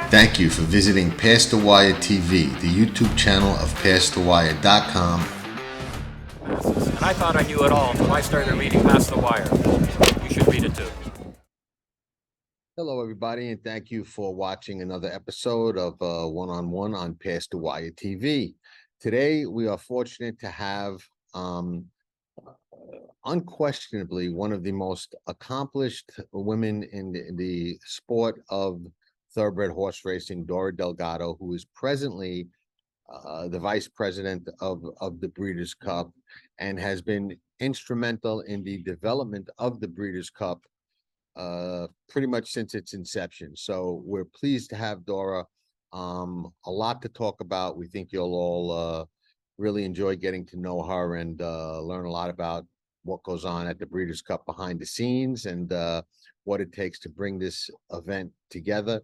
Thank you for visiting Past the Wire TV, the YouTube channel of PastTheWire.com. And I thought I knew it all until I started reading Past the Wire. You should read it too. Hello, everybody, and thank you for watching another episode of One-on-One on Past the Wire TV. Today, we are fortunate to have unquestionably one of the most accomplished women in the sport of thoroughbred horse racing, Dora Delgado, who is presently the vice president of the Breeders' Cup and has been instrumental in the development of the Breeders' Cup pretty much since its inception. So we're pleased to have Dora. A lot to talk about. We think you'll all really enjoy getting to know her and learn a lot about what goes on at the Breeders' Cup behind the scenes and what it takes to bring this event together.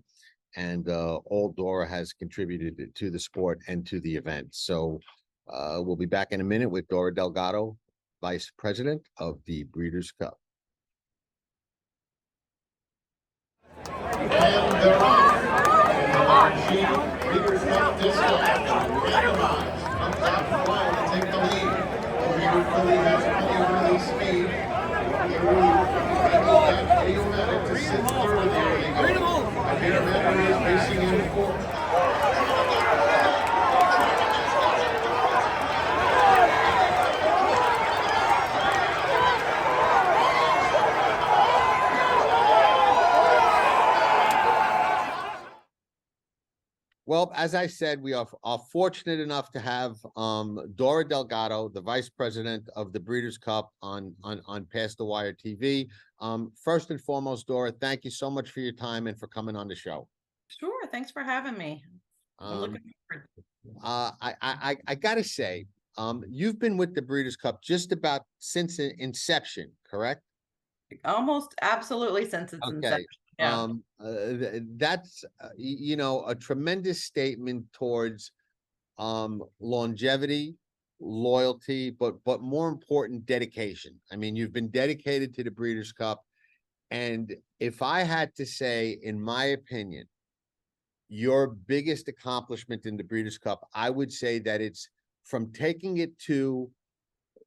And all Dora has contributed to the sport and to the event. So we'll be back in a minute with Dora Delgado, Vice President of the Breeders' Cup. And they're off. Breeders' Cup discount. Randomized. Comes out for a while to take the lead. The Breeder filly has plenty of early speed. Idiomatic to sit third there. They go. Idiomatic is racing in fourth. Well, as I said, we are fortunate enough to have Dora Delgado, the vice president of the Breeders' Cup on Past the Wire TV. First and foremost, Dora, thank you so much for your time and for coming on the show. Sure, thanks for having me. I'm looking forward. I gotta say, you've been with the Breeders' Cup just about since inception, correct? Almost absolutely since its inception. Yeah. That's you know, a tremendous statement towards longevity, loyalty, but more important, dedication. I mean, you've been dedicated to the Breeders' Cup, and if I had to say, in my opinion, your biggest accomplishment in the Breeders' Cup, I would say that it's from taking it to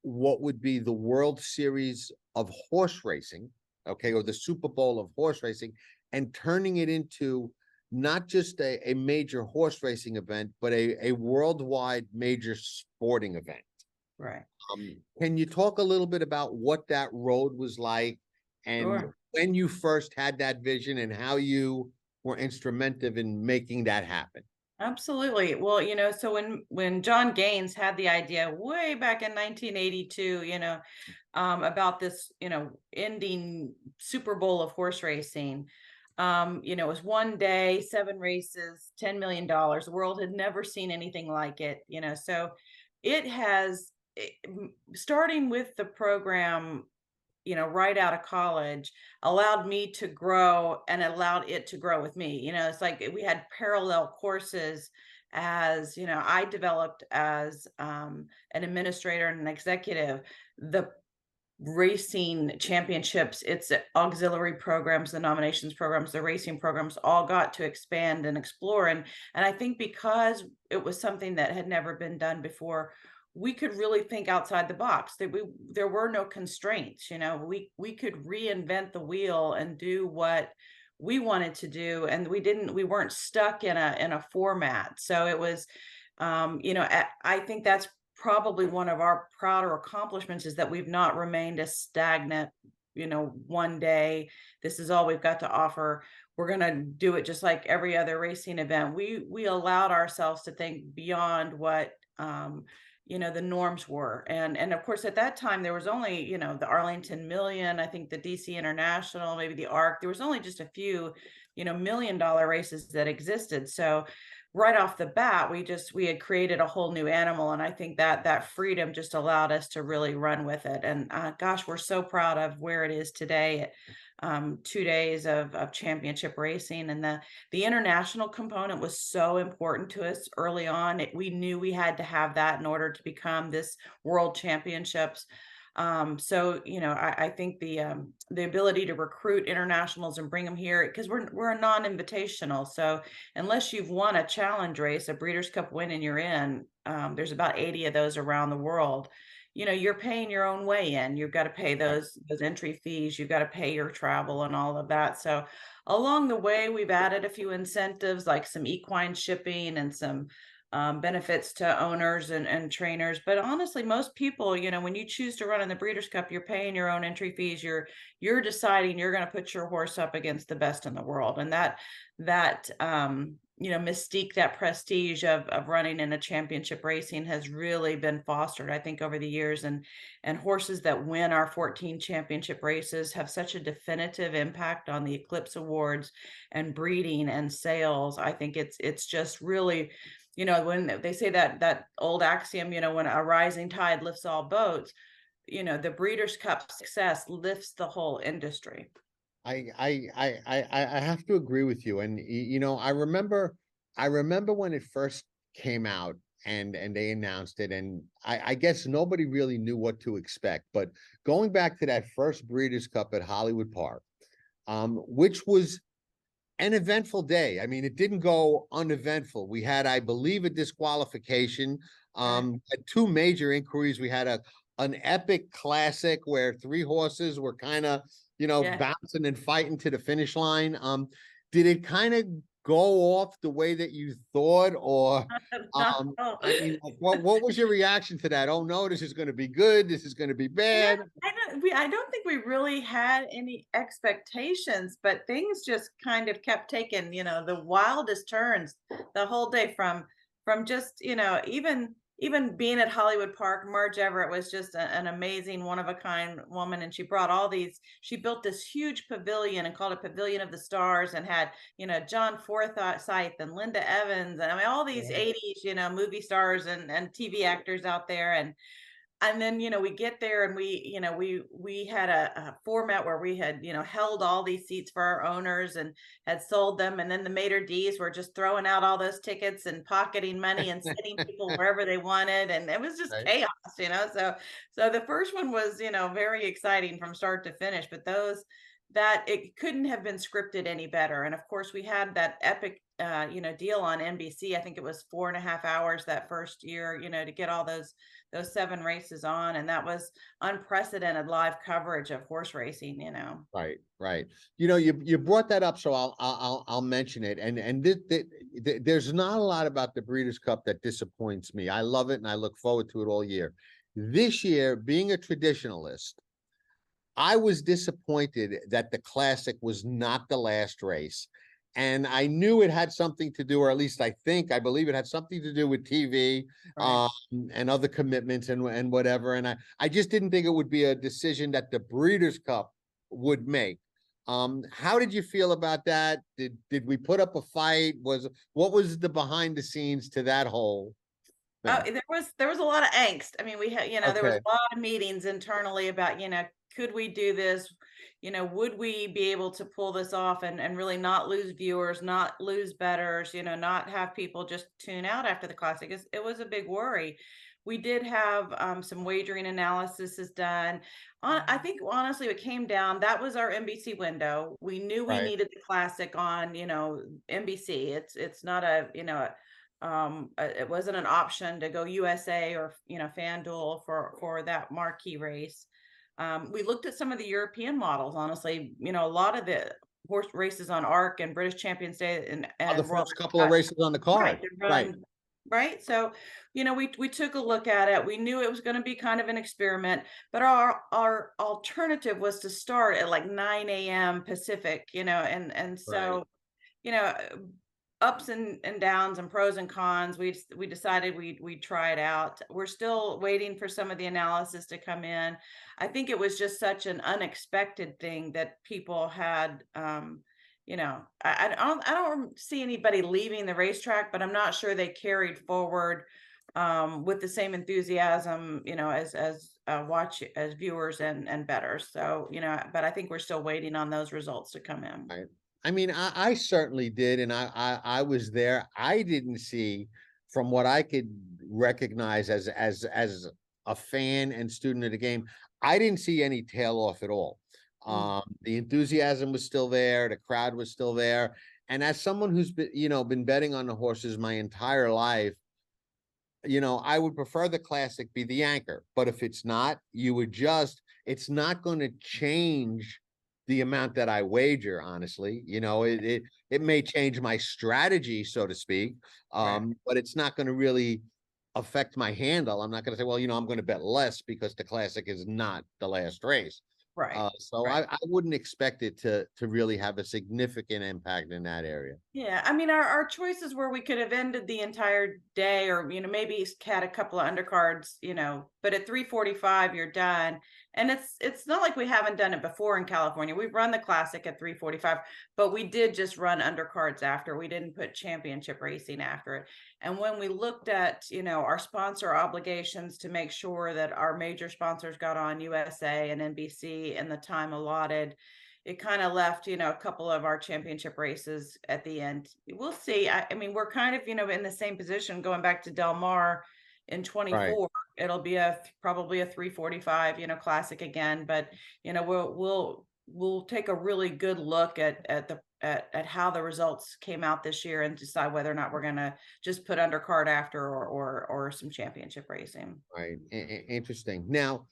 what would be the World Series of horse racing, okay, or the Super Bowl of horse racing, and turning it into not just a major horse racing event, but a worldwide major sporting event. Right. Can you talk a little bit about what that road was like and Sure. when you first had that vision and how you were instrumental in making that happen? Absolutely. Well, so when John Gaines had the idea way back in 1982, about this, ending Super Bowl of horse racing, it was one day, 7 races, $10 million. The world had never seen anything like it, so it has, starting with the program, right out of college, allowed me to grow and allowed it to grow with me. It's like we had parallel courses as, I developed as an administrator and an executive. The racing championships, its auxiliary programs, the nominations programs, the racing programs all got to expand and explore. And I think because it was something that had never been done before, we could really think outside the box. That there were no constraints. We could reinvent the wheel and do what we wanted to do, and we weren't stuck in a format. So it was, I think that's probably one of our prouder accomplishments, is that we've not remained a stagnant, one day, this is all we've got to offer, we're going to do it just like every other racing event. We allowed ourselves to think beyond what the norms were. And of course, at that time, there was only, the Arlington Million, I think the DC International, maybe the ARC. There was only just a few, $1 million races that existed. So right off the bat, we had created a whole new animal. And I think that freedom just allowed us to really run with it. And gosh, we're so proud of where it is today. 2 days of championship racing, and the international component was so important to us early on. We knew we had to have that in order to become this world championships. So, I think the ability to recruit internationals and bring them here, because we're a non-invitational. So unless you've won a challenge race, a Breeders' Cup win, and you're in, there's about 80 of those around the world. You're paying your own way in. You've got to pay those entry fees. You've got to pay your travel and all of that. So along the way, we've added a few incentives, like some equine shipping and some benefits to owners and trainers. But honestly, most people, when you choose to run in the Breeders' Cup, you're paying your own entry fees. You're deciding you're going to put your horse up against the best in the world, and that mystique, that prestige of running in a championship racing has really been fostered, I think, over the years. And horses that win our 14 championship races have such a definitive impact on the Eclipse Awards and breeding and sales. I think it's just really, when they say that old axiom, when a rising tide lifts all boats, the Breeders' Cup success lifts the whole industry. I have to agree with you. And I remember when it first came out and they announced it, and I guess nobody really knew what to expect. But going back to that first Breeders' Cup at Hollywood Park, which was an eventful day. I mean, it didn't go uneventful. We had, I believe, a disqualification, had two major inquiries. We had an epic classic where three horses were kind of, bouncing and fighting to the finish line. Did it kind of go off the way that you thought, or I mean, what was your reaction to that? Oh no, this is going to be good. This is going to be bad. I don't think we really had any expectations, but things just kind of kept taking, the wildest turns the whole day, from just, even being at Hollywood Park. Marge Everett was just an amazing, one of a kind woman. And she built this huge pavilion and called it Pavilion of the Stars, and had, John Forsythe and Linda Evans. And I mean, all these 80s, movie stars and TV actors out there. And then, we get there, and we had a format where we had, held all these seats for our owners and had sold them. And then the maitre d's were just throwing out all those tickets and pocketing money and sitting people wherever they wanted. And it was just chaos, So the first one was, very exciting from start to finish, but that it couldn't have been scripted any better. And of course, we had that epic, deal on NBC. I think it was 4.5 hours that first year, to get all those 7 races on. And that was unprecedented live coverage of horse racing, Right. You brought that up, so I'll mention it. And there's not a lot about the Breeders' Cup that disappoints me. I love it, and I look forward to it all year. This year, being a traditionalist, I was disappointed that the Classic was not the last race. And I knew it had something to do, or at least I believe it had something to do with TV, and other commitments and whatever. And I just didn't think it would be a decision that the Breeders' Cup would make. How did you feel about that? Did we put up a fight? What was the behind the scenes to that whole thing? There was a lot of angst. I mean, we had, there was Okay. a lot of meetings internally about, could we do this? Would we be able to pull this off and really not lose viewers, not lose bettors, not have people just tune out after the Classic? It was a big worry. We did have some wagering analysis is done. I think honestly, it came down, that was our NBC window. We knew we needed the Classic on, NBC. It's not it wasn't an option to go USA or, FanDuel for that marquee race. We looked at some of the European models, honestly, a lot of the horse races on ARC and British Champions Day and The first couple of races on the card. Right. So, we took a look at it. We knew it was going to be kind of an experiment, but our alternative was to start at like 9 a.m. Pacific, and so, ups and downs and pros and cons. We decided we'd try it out. We're still waiting for some of the analysis to come in. I think it was just such an unexpected thing that people had, I don't see anybody leaving the racetrack, but I'm not sure they carried forward with the same enthusiasm, as viewers and bettors. So, but I think we're still waiting on those results to come in. Right. I mean, I certainly did, and I was there. I didn't see, from what I could recognize as a fan and student of the game, I didn't see any tail off at all. The enthusiasm was still there, the crowd was still there. And as someone who's been, been betting on the horses my entire life, I would prefer the classic be the anchor. But if it's not, you adjust. It's not going to change the amount that I wager, honestly. It may change my strategy, so to speak. Right. But it's not going to really affect my handle. I'm not going to say, well, I'm going to bet less because the classic is not the last race. Right. So Right. I wouldn't expect it to really have a significant impact in that area. Yeah, I mean, our choices where we could have ended the entire day, or maybe had a couple of undercards, but at 3:45 you're done. And it's not like we haven't done it before in California. We've run the classic at 3:45, but we did just run undercards after. We didn't put championship racing after it. And when we looked at, our sponsor obligations to make sure that our major sponsors got on USA and NBC in the time allotted, it kind of left, a couple of our championship races at the end. We'll see. I mean, we're kind of, in the same position going back to Del Mar in Right. 24. It'll be probably a 3:45, classic again. But, we'll take a really good look at how the results came out this year and decide whether or not we're going to just put undercard after or some championship racing. Right. Interesting. Now,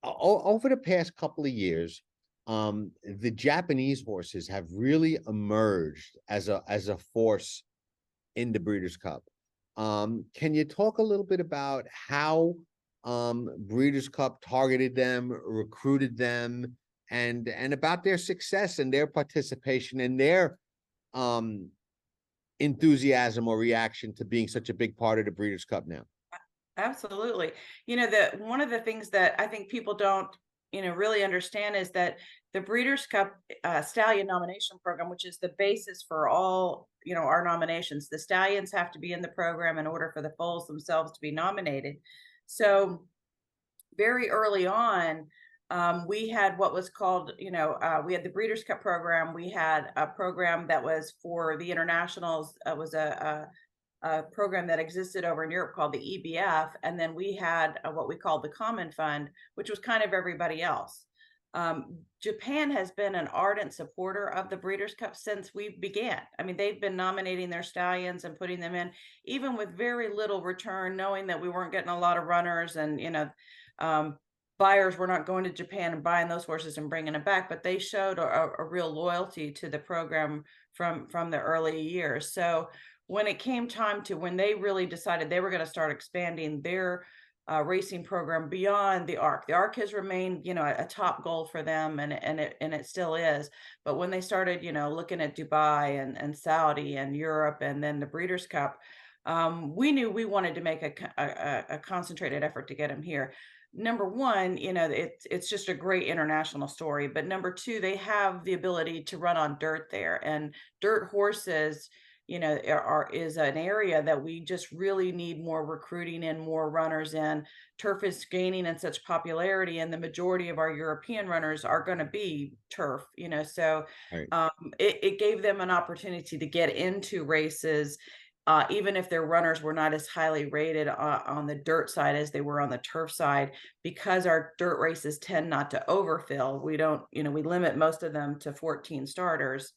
over the past couple of years, the Japanese horses have really emerged as a force in the Breeders' Cup. Can you talk a little bit about how Breeders' Cup targeted them, recruited them, and about their success and their participation and their enthusiasm or reaction to being such a big part of the Breeders' Cup now? Absolutely. One of the things that I think people don't, really understand is that the Breeders' Cup Stallion nomination program, which is the basis for all, our nominations, the stallions have to be in the program in order for the foals themselves to be nominated. So very early on, we had what was called, we had the Breeders' Cup program. We had a program that was for the internationals. It was a program that existed over in Europe called the EBF. And then we had what we called the Common Fund, which was kind of everybody else. Japan has been an ardent supporter of the Breeders' Cup since we began. I mean, they've been nominating their stallions and putting them in, even with very little return, knowing that we weren't getting a lot of runners and, buyers were not going to Japan and buying those horses and bringing them back, but they showed a real loyalty to the program from the early years. So when it came time to when they really decided they were going to start expanding their racing program beyond the ARC has remained, a top goal for them, and it still is. But when they started, looking at Dubai and Saudi and Europe, and then the Breeders' Cup, we knew we wanted to make a concentrated effort to get them here. Number one, it's just a great international story. But number two, they have the ability to run on dirt there, and dirt horses, is an area that we just really need more recruiting and more runners in. Turf is gaining in such popularity, and the majority of our European runners are going to be turf, so Right. It gave them an opportunity to get into races, even if their runners were not as highly rated on the dirt side as they were on the turf side, because our dirt races tend not to overfill. We don't, we limit most of them to 14 starters.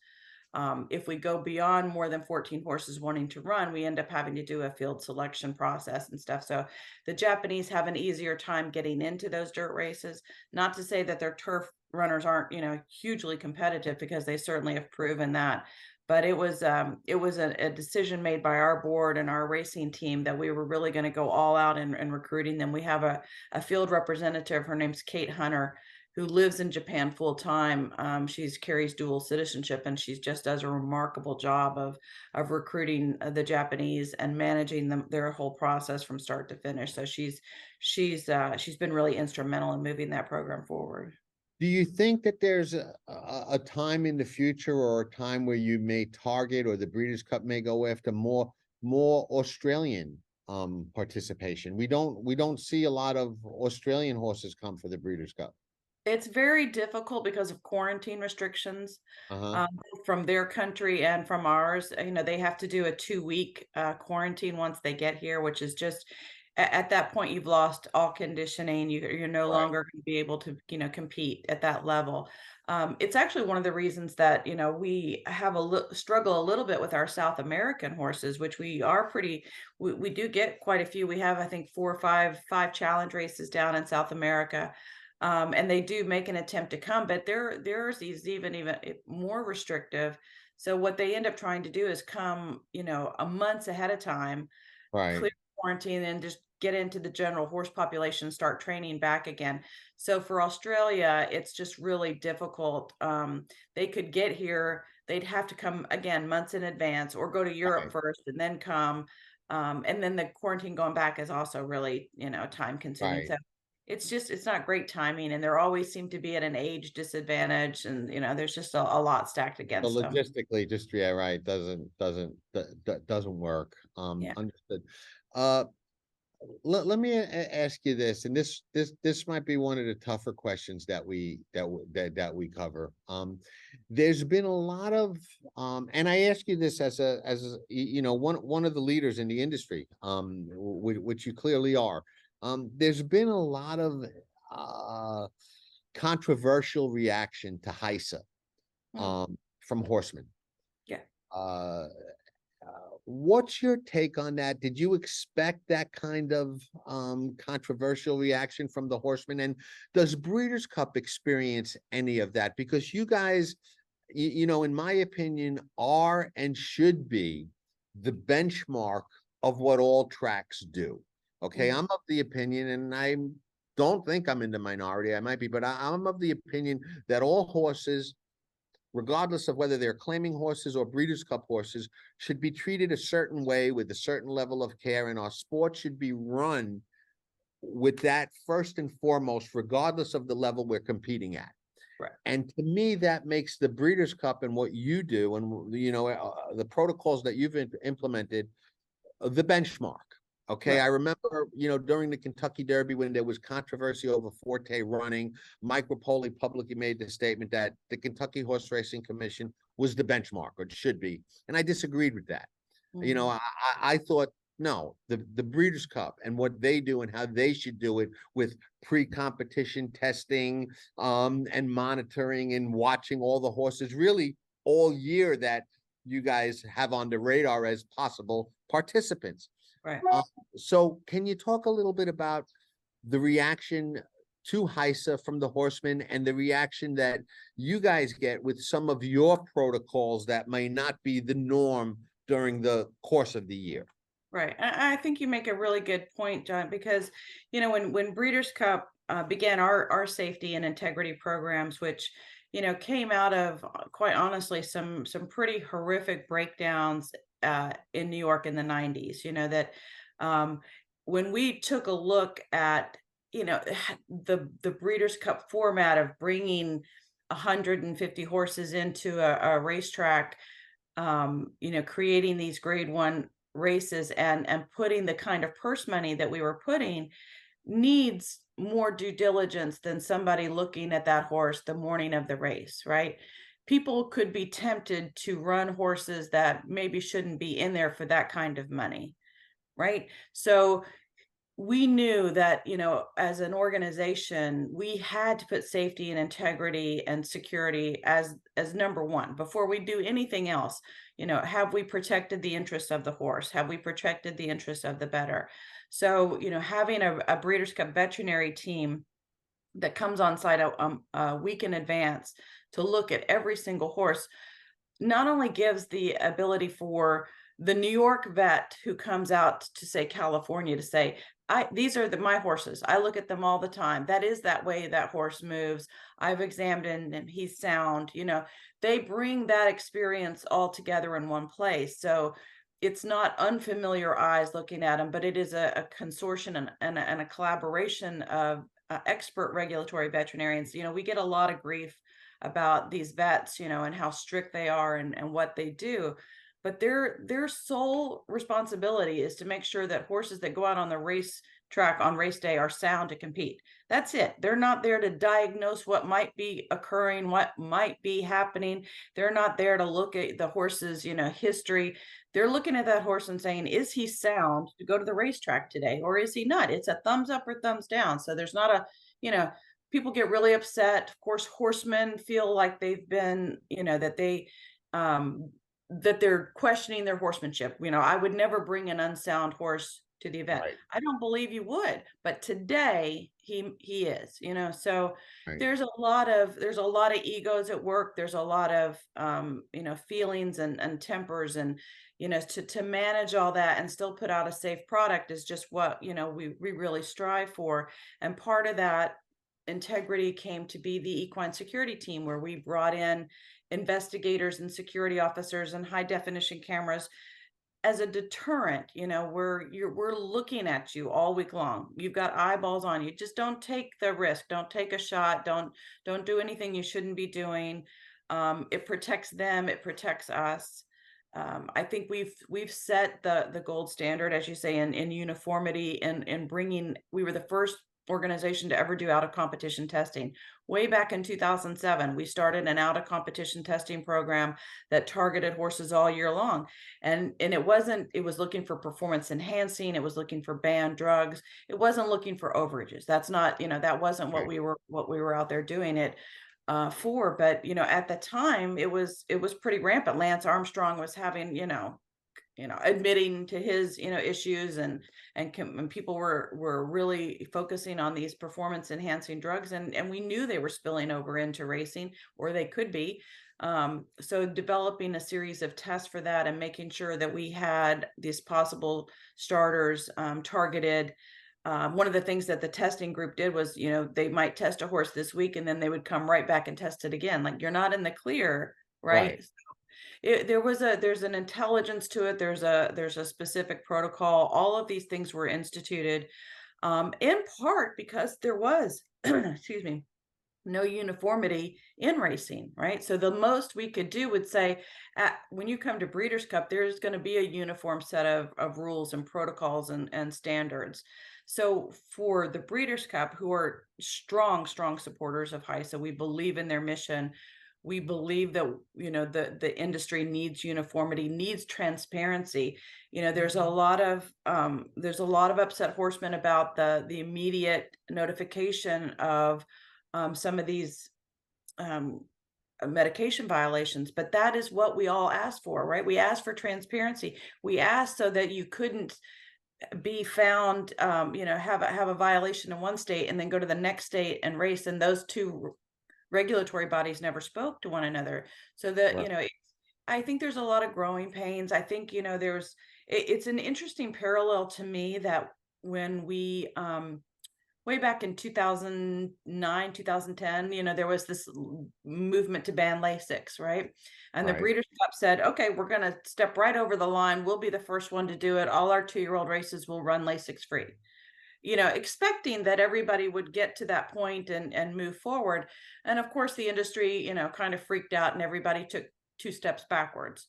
If we go beyond more than 14 horses wanting to run, we end up having to do a field selection process and stuff. So the Japanese have an easier time getting into those dirt races. Not to say that their turf runners aren't, hugely competitive, because they certainly have proven that. But it was a decision made by our board and our racing team that we were really going to go all out in recruiting them. We have a field representative. Her name's Kate Hunter, who lives in Japan full time. She's carries dual citizenship, and she's just does a remarkable job of recruiting the Japanese and managing their whole process from start to finish. So she's been really instrumental in moving that program forward. Do you think that there's a time in the future, or a time where you may target, or the Breeders' Cup may go after more Australian participation? We don't see a lot of Australian horses come for the Breeders' Cup. It's very difficult because of quarantine restrictions from their country and from ours. They have to do a 2-week quarantine once they get here, which is just at that point you've lost all conditioning. You're no Right. longer going to be able to, compete at that level. It's actually one of the reasons that, we have struggle a little bit with our South American horses, which we are we do get quite a few. We have, I think, 4 or 5 challenge races down in South America. And they do make an attempt to come, but theirs is even more restrictive. So what they end up trying to do is come, a months ahead of time, Right. clear quarantine, and just get into the general horse population, start training back again. So for Australia, it's just really difficult. They could get here, they'd have to come again months in advance, or go to Europe Right. first and then come. And then the quarantine going back is also really, time consuming. Right. So it's not great timing, and there always seem to be at an age disadvantage, and there's just a lot stacked So against them. logistically, just, yeah, right, doesn't work. Yeah. Understood. Uh, let me ask you this, and this might be one of the tougher questions that we cover. There's been a lot of, and I ask you this as one of the leaders in the industry, which you clearly are. There's been a lot of controversial reaction to HISA Mm, from horsemen. yeah. Uh, what's your take on that? Did you expect that kind of controversial reaction from the horsemen? And does Breeders' Cup experience any of that? Because you guys, in my opinion, are and should be the benchmark of what all tracks do. Okay, Mhm. I'm of the opinion, and I don't think I'm in the minority. I might be, but I'm of the opinion that all horses, regardless of whether they're claiming horses or Breeders' Cup horses, should be treated a certain way with a certain level of care, and our sport should be run with that first and foremost, regardless of the level we're competing at. Right. And to me, that makes the Breeders' Cup and what you do, and the protocols that you've implemented, the benchmark. Okay, Right. I remember, during the Kentucky Derby when there was controversy over Forte running, Mike Rapoli publicly made the statement that the Kentucky Horse Racing Commission was the benchmark, or it should be, and I disagreed with that. Mhm. I thought, no, the Breeders' Cup and what they do and how they should do it with pre-competition testing, and monitoring and watching all the horses really all year that you guys have on the radar as possible participants. Right. So can you talk a little bit about the reaction to HISA from the horsemen and the reaction that you guys get with some of your protocols that may not be the norm during the course of the year? Right. I think you make a really good point, John, because when Breeders' Cup began our safety and integrity programs, which came out of, quite honestly, some pretty horrific breakdowns in New York in the 90s. That um, when we took a look at the Breeders' Cup format of bringing 150 horses into a racetrack, creating these grade 1 races, and putting the kind of purse money that we were putting, needs more due diligence than somebody looking at that horse the morning of the race, right? People could be tempted to run horses that maybe shouldn't be in there for that kind of money, right? So we knew that, as an organization, we had to put safety and integrity and security as number one before we do anything else. Have we protected the interests of the horse? Have we protected the interests of the bettor? So, having a Breeders' Cup veterinary team that comes on site a week in advance to look at every single horse not only gives the ability for the New York vet who comes out to, say, California, to say, these are my horses. I look at them all the time. That is that way that horse moves. I've examined him. He's sound. They bring that experience all together in one place. So it's not unfamiliar eyes looking at them, but it is a consortium and a collaboration of expert regulatory veterinarians. We get a lot of grief about these vets, and how strict they are and what they do. But their sole responsibility is to make sure that horses that go out on the track on race day are sound to compete. That's it. They're not there to diagnose what might be occurring, what might be happening. They're not there to look at the horse's, history. They're looking at that horse and saying, is he sound to go to the racetrack today, or is he not? It's a thumbs up or thumbs down. So there's not people get really upset. Of course, horsemen feel like they've been, that they're questioning their horsemanship. I would never bring an unsound horse to the event. Right. I don't believe you would, but today he is, so Right. there's a lot of egos at work. There's a lot of feelings and tempers, and to manage all that and still put out a safe product is just what we really strive for. And part of that integrity came to be the equine security team, where we brought in investigators and security officers and high definition cameras as a deterrent. We're looking at you all week long. You've got eyeballs on you. Just don't take the risk. Don't take a shot. Don't do anything you shouldn't be doing. It protects them. It protects us. I think we've set the gold standard, as you say, in uniformity and bringing. We were the first organization to ever do out of competition testing. Way back in 2007, we started an out of competition testing program that targeted horses all year long. And it was looking for performance enhancing. It was looking for banned drugs. It wasn't looking for overages. That's not, that wasn't what we were out there doing it for. But, at the time it was pretty rampant. Lance Armstrong was having, admitting to his, issues, and people were really focusing on these performance enhancing drugs, and we knew they were spilling over into racing, or they could be. So developing a series of tests for that and making sure that we had these possible starters targeted. One of the things that the testing group did was, they might test a horse this week and then they would come right back and test it again. Like, you're not in the clear, right? There's an intelligence to it. There's a specific protocol. All of these things were instituted, in part because there was, excuse me, no uniformity in racing, right? So the most we could do would say, when you come to Breeders' Cup, there's going to be a uniform set of rules and protocols and standards. So for the Breeders' Cup, who are strong supporters of HISA, we believe in their mission. We believe that, the industry needs uniformity, needs transparency. There's a lot of upset horsemen about the immediate notification of some of these medication violations, but that is what we all asked for, right? We asked for transparency. We asked so that you couldn't be found, have a violation in one state and then go to the next state and race, and those two regulatory bodies never spoke to one another. So that, right. I think there's a lot of growing pains. I think, it's an interesting parallel to me that when we, way back in 2009, 2010, there was this movement to ban Lasix, right? And the Breeders' Cup said, okay, we're going to step right over the line. We'll be the first one to do it. All our 2-year-old races will run Lasix free. Expecting that everybody would get to that point and move forward. And of course, the industry, kind of freaked out and everybody took 2 steps backwards.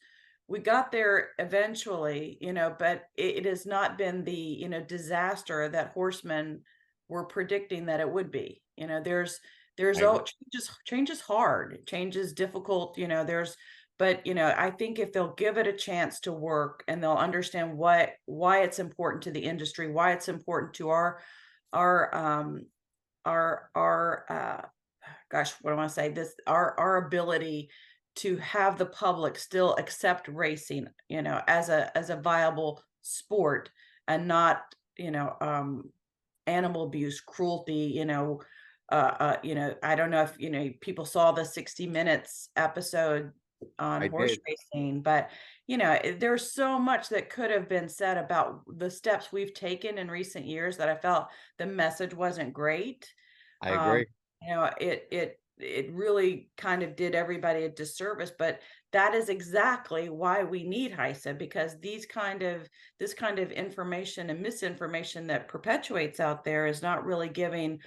We got there eventually, but it has not been the, disaster that horsemen were predicting that it would be. Change is hard. Change is difficult. But, I think if they'll give it a chance to work and they'll understand why it's important to the industry, why it's important to our ability to have the public still accept racing, as a viable sport, and not, animal abuse, cruelty, I don't know if, people saw the 60 Minutes episode on horse racing, but there's so much that could have been said about the steps we've taken in recent years that I felt the message wasn't great. I agree. It really kind of did everybody a disservice, but that is exactly why we need HISA, because this kind of information and misinformation that perpetuates out there is not really giving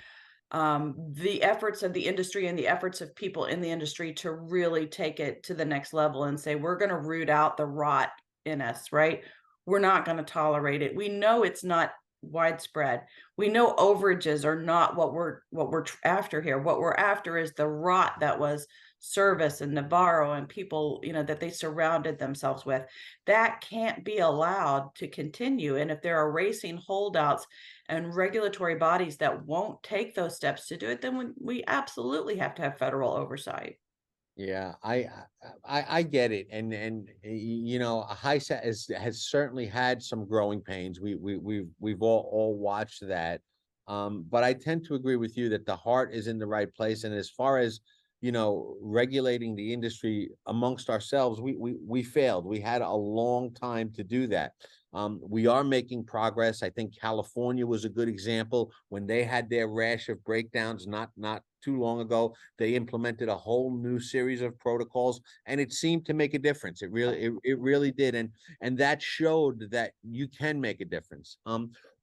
the efforts of the industry and the efforts of people in the industry to really take it to the next level and say, we're going to root out the rot in us, right? We're not going to tolerate it. We know it's not widespread. We know overages are not what we're after here. What we're after is the rot that was Service and Navarro and people, that they surrounded themselves with. That can't be allowed to continue. And if there are racing holdouts and regulatory bodies that won't take those steps to do it, then we absolutely have to have federal oversight. Yeah, I get it, and HISA has certainly had some growing pains. We've all watched that, but I tend to agree with you that the heart is in the right place. And as far as regulating the industry amongst ourselves, we failed. We had a long time to do that. We are making progress. I think California was a good example when they had their rash of breakdowns not too long ago. They implemented a whole new series of protocols, and it seemed to make a difference. It really did, and that showed that you can make a difference.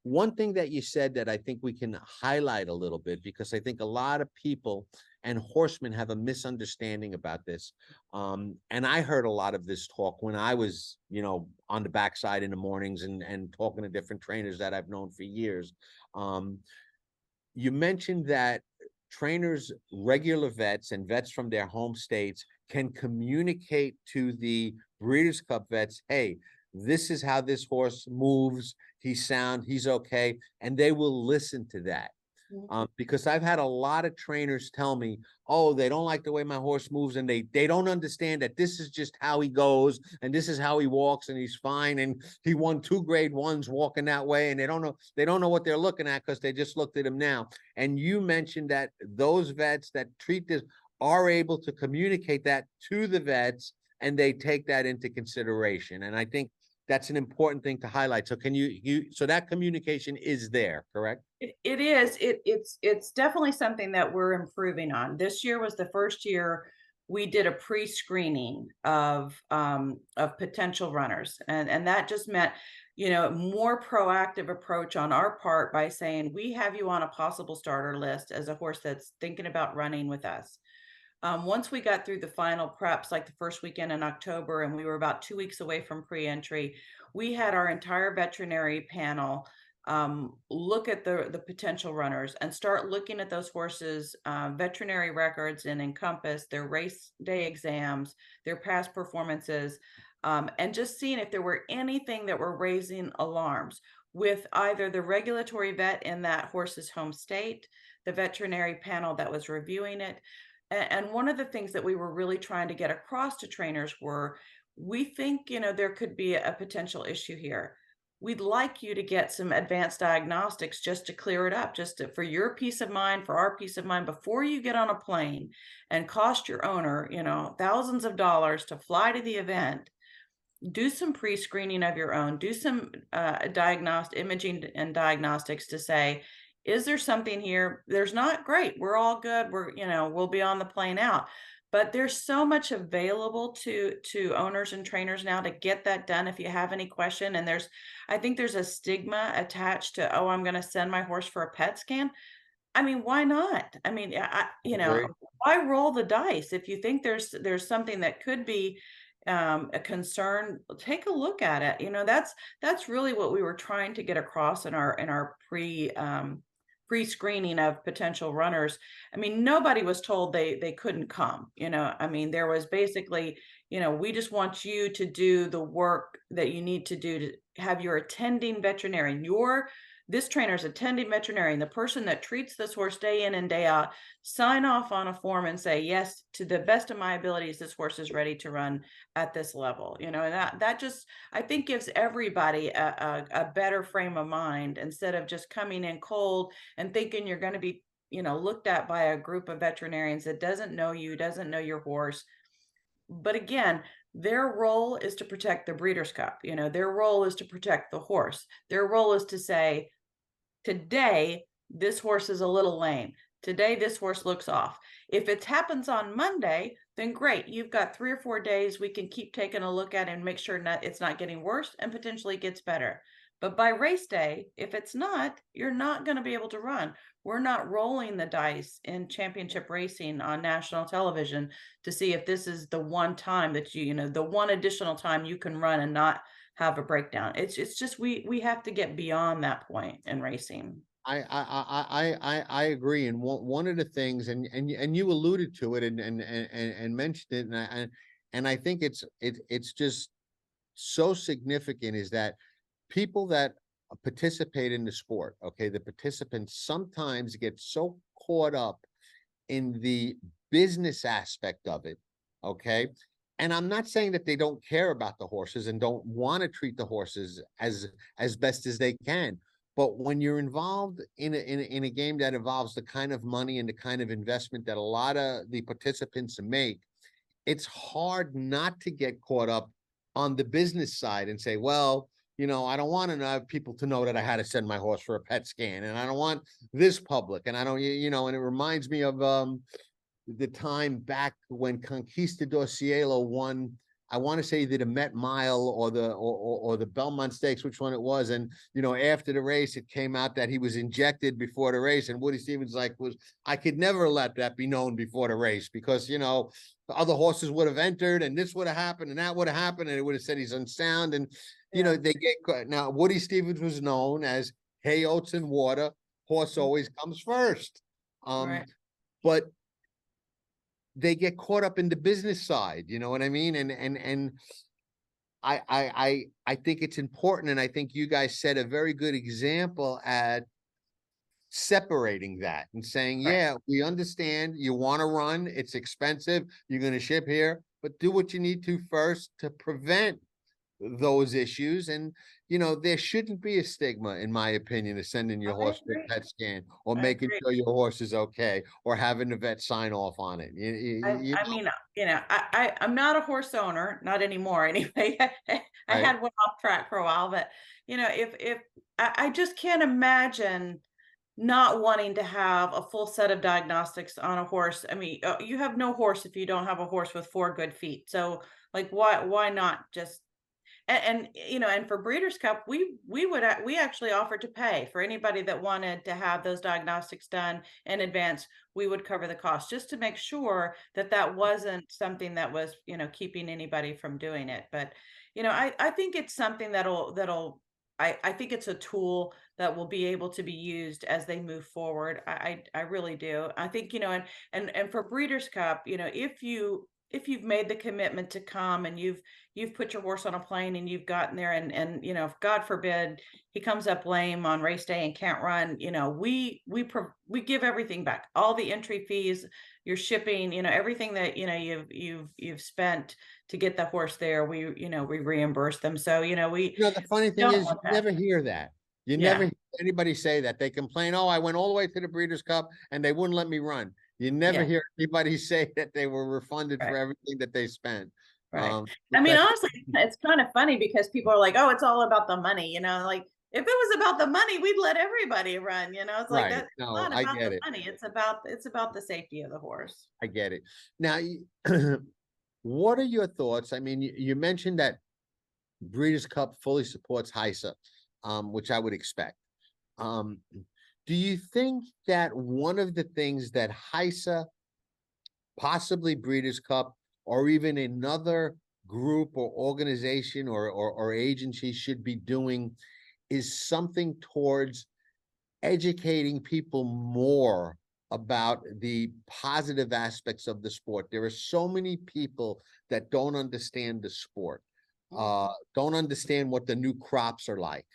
One thing that you said that I think we can highlight a little bit, because I think a lot of people and horsemen have a misunderstanding about this. And I heard a lot of this talk when I was, on the backside in the mornings and talking to different trainers that I've known for years. You mentioned that trainers, regular vets and vets from their home states can communicate to the Breeders' Cup vets, hey, this is how this horse moves. He's sound, he's okay. And they will listen to that. Because I've had a lot of trainers tell me, oh, they don't like the way my horse moves, and they don't understand that this is just how he goes, and this is how he walks, and he's fine, and he won 2 grade 1s walking that way, and they don't know what they're looking at because they just looked at him now. And you mentioned that those vets that treat this are able to communicate that to the vets, and they take that into consideration. And I think that's an important thing to highlight. So can so that communication is there, correct? It is. It's definitely something that we're improving on. This year was the first year we did a pre-screening of potential runners, and that just meant more proactive approach on our part by saying we have you on a possible starter list as a horse that's thinking about running with us. Once we got through the final preps, like the first weekend in October, and we were about 2 weeks away from pre-entry, we had our entire veterinary panel look at the potential runners and start looking at those horses' veterinary records and encompass their race day exams, their past performances, and just seeing if there were anything that were raising alarms with either the regulatory vet in that horse's home state, the veterinary panel that was reviewing it. And one of the things that we were really trying to get across to trainers were, we think, there could be a potential issue here. We'd like you to get some advanced diagnostics just to clear it up, for your peace of mind, for our peace of mind, before you get on a plane and cost your owner, thousands of dollars to fly to the event. Do some pre-screening of your own, do some imaging and diagnostics to say, is there something here? There's not, great. We're all good. We'll be on the plane out. But there's so much available to owners and trainers now to get that done if you have any question. And I think there's a stigma attached to, oh, I'm going to send my horse for a PET scan. I mean, why not? I mean, why roll the dice? If you think there's something that could be a concern, take a look at it. That's really what we were trying to get across in our pre-screening of potential runners. I mean, nobody was told they couldn't come. I mean, there was basically, we just want you to do the work that you need to do to have your attending veterinarian, this trainer's attending veterinarian, the person that treats this horse day in and day out, sign off on a form and say, yes, to the best of my abilities, this horse is ready to run at this level. And that just, I think, gives everybody a better frame of mind, instead of just coming in cold and thinking you're going to be, looked at by a group of veterinarians that doesn't know you, doesn't know your horse. But again, their role is to protect the Breeders' Cup. Their role is to protect the horse. Their role is to say, today, this horse is a little lame. Today, this horse looks off. If it happens on Monday, then great. You've got 3 or 4 days. We can keep taking a look at it and make sure it's not getting worse and potentially gets better. But by race day, if it's not, you're not going to be able to run. We're not rolling the dice in championship racing on national television to see if this is the one time that the one additional time you can run and not have a breakdown. It's just we have to get beyond that point in racing. I agree. And one of the things, and you alluded to it and mentioned it, and I think it's just so significant, is that people that participate in the sport, okay, the participants sometimes get so caught up in the business aspect of it, okay? And I'm not saying that they don't care about the horses and don't want to treat the horses as best as they can. But when you're involved in a game that involves the kind of money and the kind of investment that a lot of the participants make, it's hard not to get caught up on the business side and say, well, I don't want to have people to know that I had to send my horse for a PET scan, and I don't want this public, and I don't, and it reminds me of the time back when Conquistador Cielo won. I want to say the Met Mile or the Belmont Stakes, which one it was. And, after the race, it came out that he was injected before the race. And Woody Stevens I could never let that be known before the race, because, the other horses would have entered and this would have happened and that would have happened. And it would have said he's unsound. And, they get, now Woody Stevens was known as hay, oats, and water. Horse always comes first. Right. But they get caught up in the business side, you know what I mean? And I think it's important, and I think you guys set a very good example at separating that and saying, Right. yeah, we understand you want to run, it's expensive, you're going to ship here, but do what you need to first to prevent those issues. And there shouldn't be a stigma, in my opinion, of sending your I horse to agree. a PET scan, or I making agree. sure your horse is okay, or having the vet sign off on it. I mean, I'm not a horse owner, not anymore anyway. I Right. had one off track for a while, but if I just can't imagine not wanting to have a full set of diagnostics on a horse. I mean, you have no horse if you don't have a horse with 4 good feet. So like, why not just and for Breeders' Cup, we actually offered to pay for anybody that wanted to have those diagnostics done in advance. We would cover the cost, just to make sure that that wasn't something that was keeping anybody from doing it. But I think it's something that'll I think it's a tool that will be able to be used as they move forward. I really do. I think and for Breeders' Cup, if you've made the commitment to come and you've put your horse on a plane and you've gotten there, and if God forbid he comes up lame on race day and can't run, we give everything back, all the entry fees, your shipping, everything that you've spent to get the horse there, we reimburse them. So The funny thing don't is, you want that. never hear that. You Yeah. never hear anybody say that. They complain, oh, I went all the way to the Breeders' Cup and they wouldn't let me run. You never Yeah. hear anybody say that they were refunded for Right. everything that they spent. Right. I mean, That's honestly, it's kind of funny because people are like, "Oh, it's all about the money," like if it was about the money, we'd let everybody run. It's like right. that. It's No, not I about get the it. money. It's about the safety of the horse. I get it. Now, what are your thoughts? I mean, you mentioned that Breeders' Cup fully supports HISA, which I would expect. Do you think that one of the things that HISA, possibly Breeders' Cup, or even another group or organization or agency should be doing is something towards educating people more about the positive aspects of the sport? There are so many people that don't understand the sport, don't understand what the new crops are like,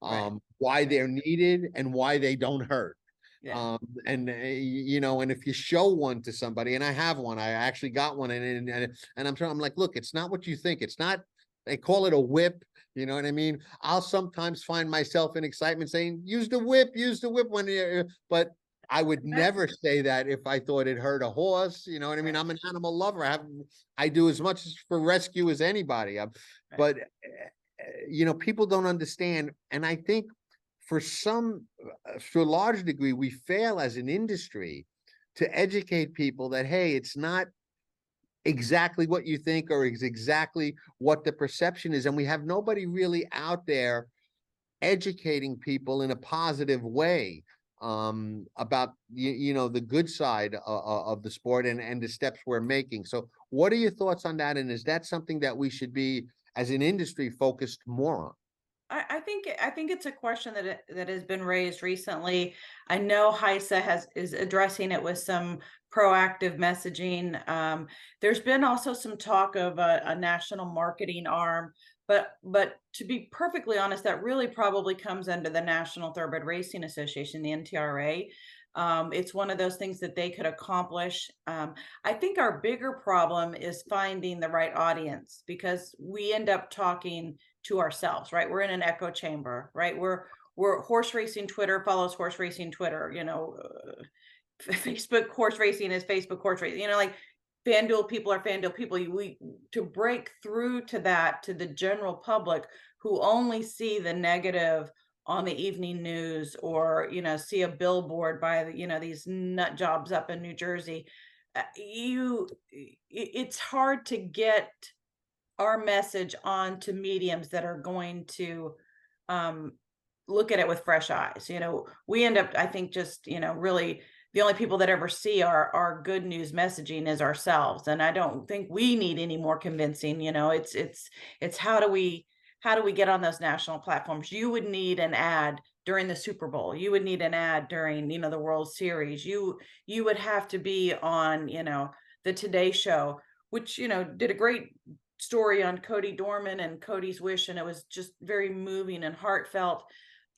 Right. why they're needed and why they don't hurt. Yeah. And and if you show one to somebody, and I have one, I actually got one, and I'm like, look, it's not what you think. It's not. They call it a whip. You know what I mean? I'll sometimes find myself in excitement saying, use the whip when you, but I would never say that if I thought it hurt a horse. You know what I mean? Right. I'm an animal lover. I do as much for rescue as anybody. But people don't understand. And I think for to a large degree, we fail as an industry to educate people that, hey, it's not exactly what you think or is exactly what the perception is. And we have nobody really out there educating people in a positive way about the good side of the sport and the steps we're making. So what are your thoughts on that? And is that something that we should be, as an industry, focused more on? I think it's a question that has been raised recently. I know HISA is addressing it with some proactive messaging. There's been also some talk of a national marketing arm, but to be perfectly honest, that really probably comes under the National Thoroughbred Racing Association, the NTRA. It's one of those things that they could accomplish. I think our bigger problem is finding the right audience, because we end up talking to ourselves, right? We're in an echo chamber, right? We're horse racing Twitter follows horse racing Twitter, Facebook horse racing is Facebook horse racing, like FanDuel people are FanDuel people. We to break through to that, to the general public who only see the negative on the evening news, or see a billboard by these nut jobs up in New Jersey. It's hard to get our message onto mediums that are going to look at it with fresh eyes. We end up, I think, just really the only people that ever see our good news messaging is ourselves, and I don't think we need any more convincing. It's how do we get on those national platforms? You would need an ad during the Super Bowl. You would need an ad during the World Series. You would have to be on the Today Show, which did a great story on Cody Dorman and Cody's wish, and it was just very moving and heartfelt.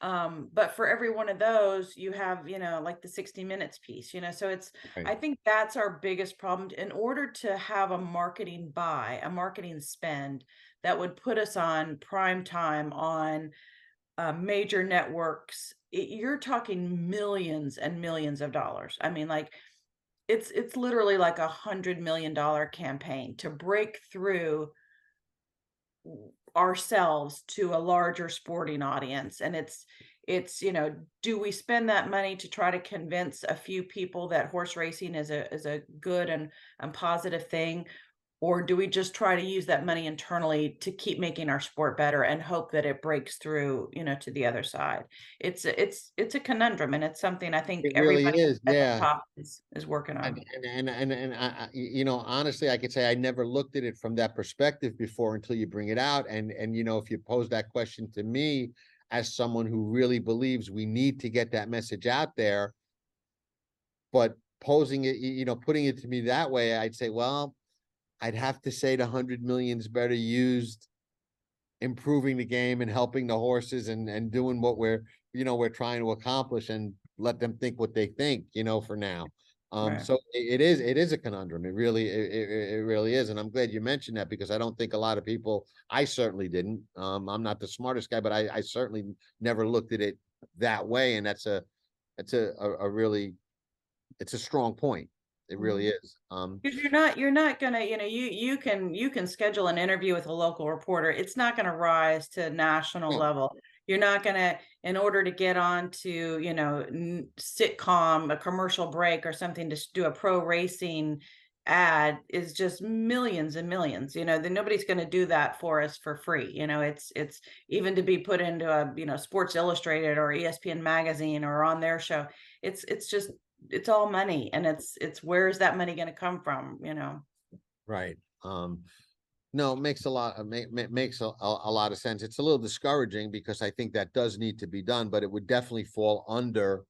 But for every one of those, you have like the 60 Minutes piece, so it's Right. I think that's our biggest problem. In order to have a marketing spend that would put us on prime time on major networks, you're talking millions and millions of dollars. I mean, like it's literally like $100 million campaign to break through ourselves to a larger sporting audience. And it's do we spend that money to try to convince a few people that horse racing is a good and positive thing, or do we just try to use that money internally to keep making our sport better and hope that it breaks through to the other side? It's a conundrum, and it's something I think It really everybody is, at the yeah. top is working on. Honestly, I could say I never looked at it from that perspective before until you bring it out. And if you pose that question to me as someone who really believes we need to get that message out there, but posing it, putting it to me that way, I'd say, well, I'd have to say the 100 million is better used improving the game and helping the horses and doing what we're trying to accomplish, and let them think what they think, for now. Right. So it is a conundrum. It really is. And I'm glad you mentioned that, because I don't think a lot of people, I certainly didn't. I'm not the smartest guy, but I certainly never looked at it that way. And it's a really, it's a strong point. It really is. Because you're not gonna, you can schedule an interview with a local reporter. It's not gonna rise to national No. level. You're not gonna, in order to get on to, sitcom, a commercial break or something, to do a pro racing ad is just millions and millions. Then nobody's gonna do that for us for free. It's even to be put into a, Sports Illustrated or ESPN magazine or on their show. It's just, it's all money, and it's where's that money going to come from? Right. No, it makes a lot makes a lot of sense. It's a little discouraging, because I think that does need to be done, but it would definitely fall under,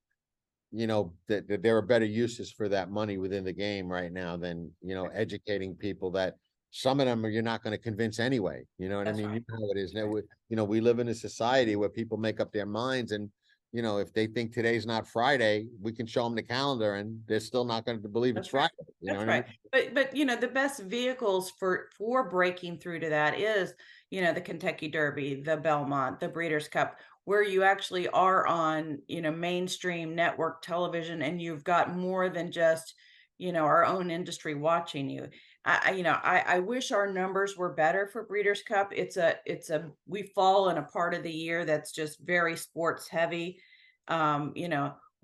that there are better uses for that money within the game right now than, educating people that some of them you're not going to convince anyway. You know what That's I mean? right. You know how it is now. We live in a society where people make up their minds, and if they think today's not Friday, we can show them the calendar and they're still not going to believe it's That's right. Friday. You know That's what I right. mean? But the best vehicles for breaking through to that is, the Kentucky Derby, the Belmont, the Breeders' Cup, where you actually are on, mainstream network television, and you've got more than just, our own industry watching you. I wish our numbers were better for Breeders' Cup. We fall in a part of the year that's just very sports heavy.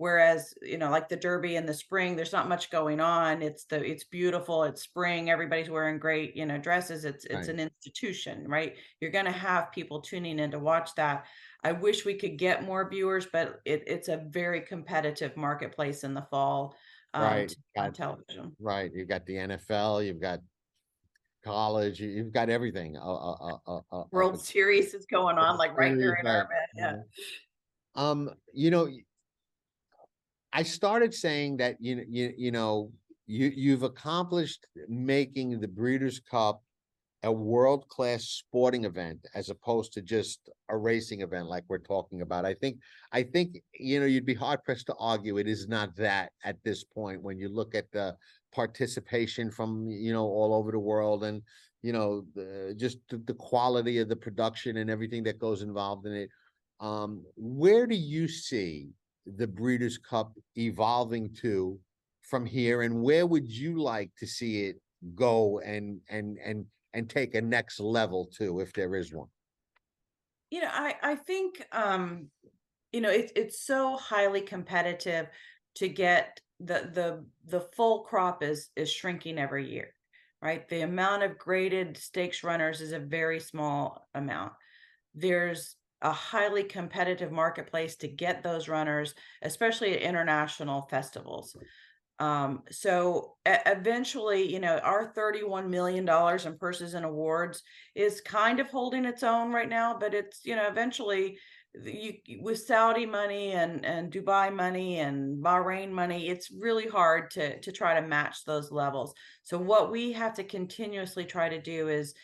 Whereas, like the Derby in the spring, there's not much going on. It's beautiful. It's spring. Everybody's wearing great, dresses. It's Right. an institution, right? You're going to have people tuning in to watch that. I wish we could get more viewers, but it's a very competitive marketplace in the fall, Right. on television. Right. You've got the NFL, you've got college, you've got everything. World Series is going on like right Series, during right. our event. Yeah. You know, I started saying that you've accomplished making the Breeders' Cup a world-class sporting event as opposed to just a racing event like we're talking about. I think you'd be hard pressed to argue it is not that at this point when you look at the participation from all over the world, and just the quality of the production and everything that goes involved in it. Where do you see the Breeders' Cup evolving to from here, and where would you like to see it go and take a next level to, if there is one? I think it's so highly competitive to get the full crop is shrinking every year, right? The amount of graded stakes runners is a very small amount. There's a highly competitive marketplace to get those runners, especially at international festivals. So eventually, our $31 million in purses and awards is kind of holding its own right now, but it's, eventually with Saudi money and Dubai money and Bahrain money, it's really hard to try to match those levels. So what we have to continuously try to do is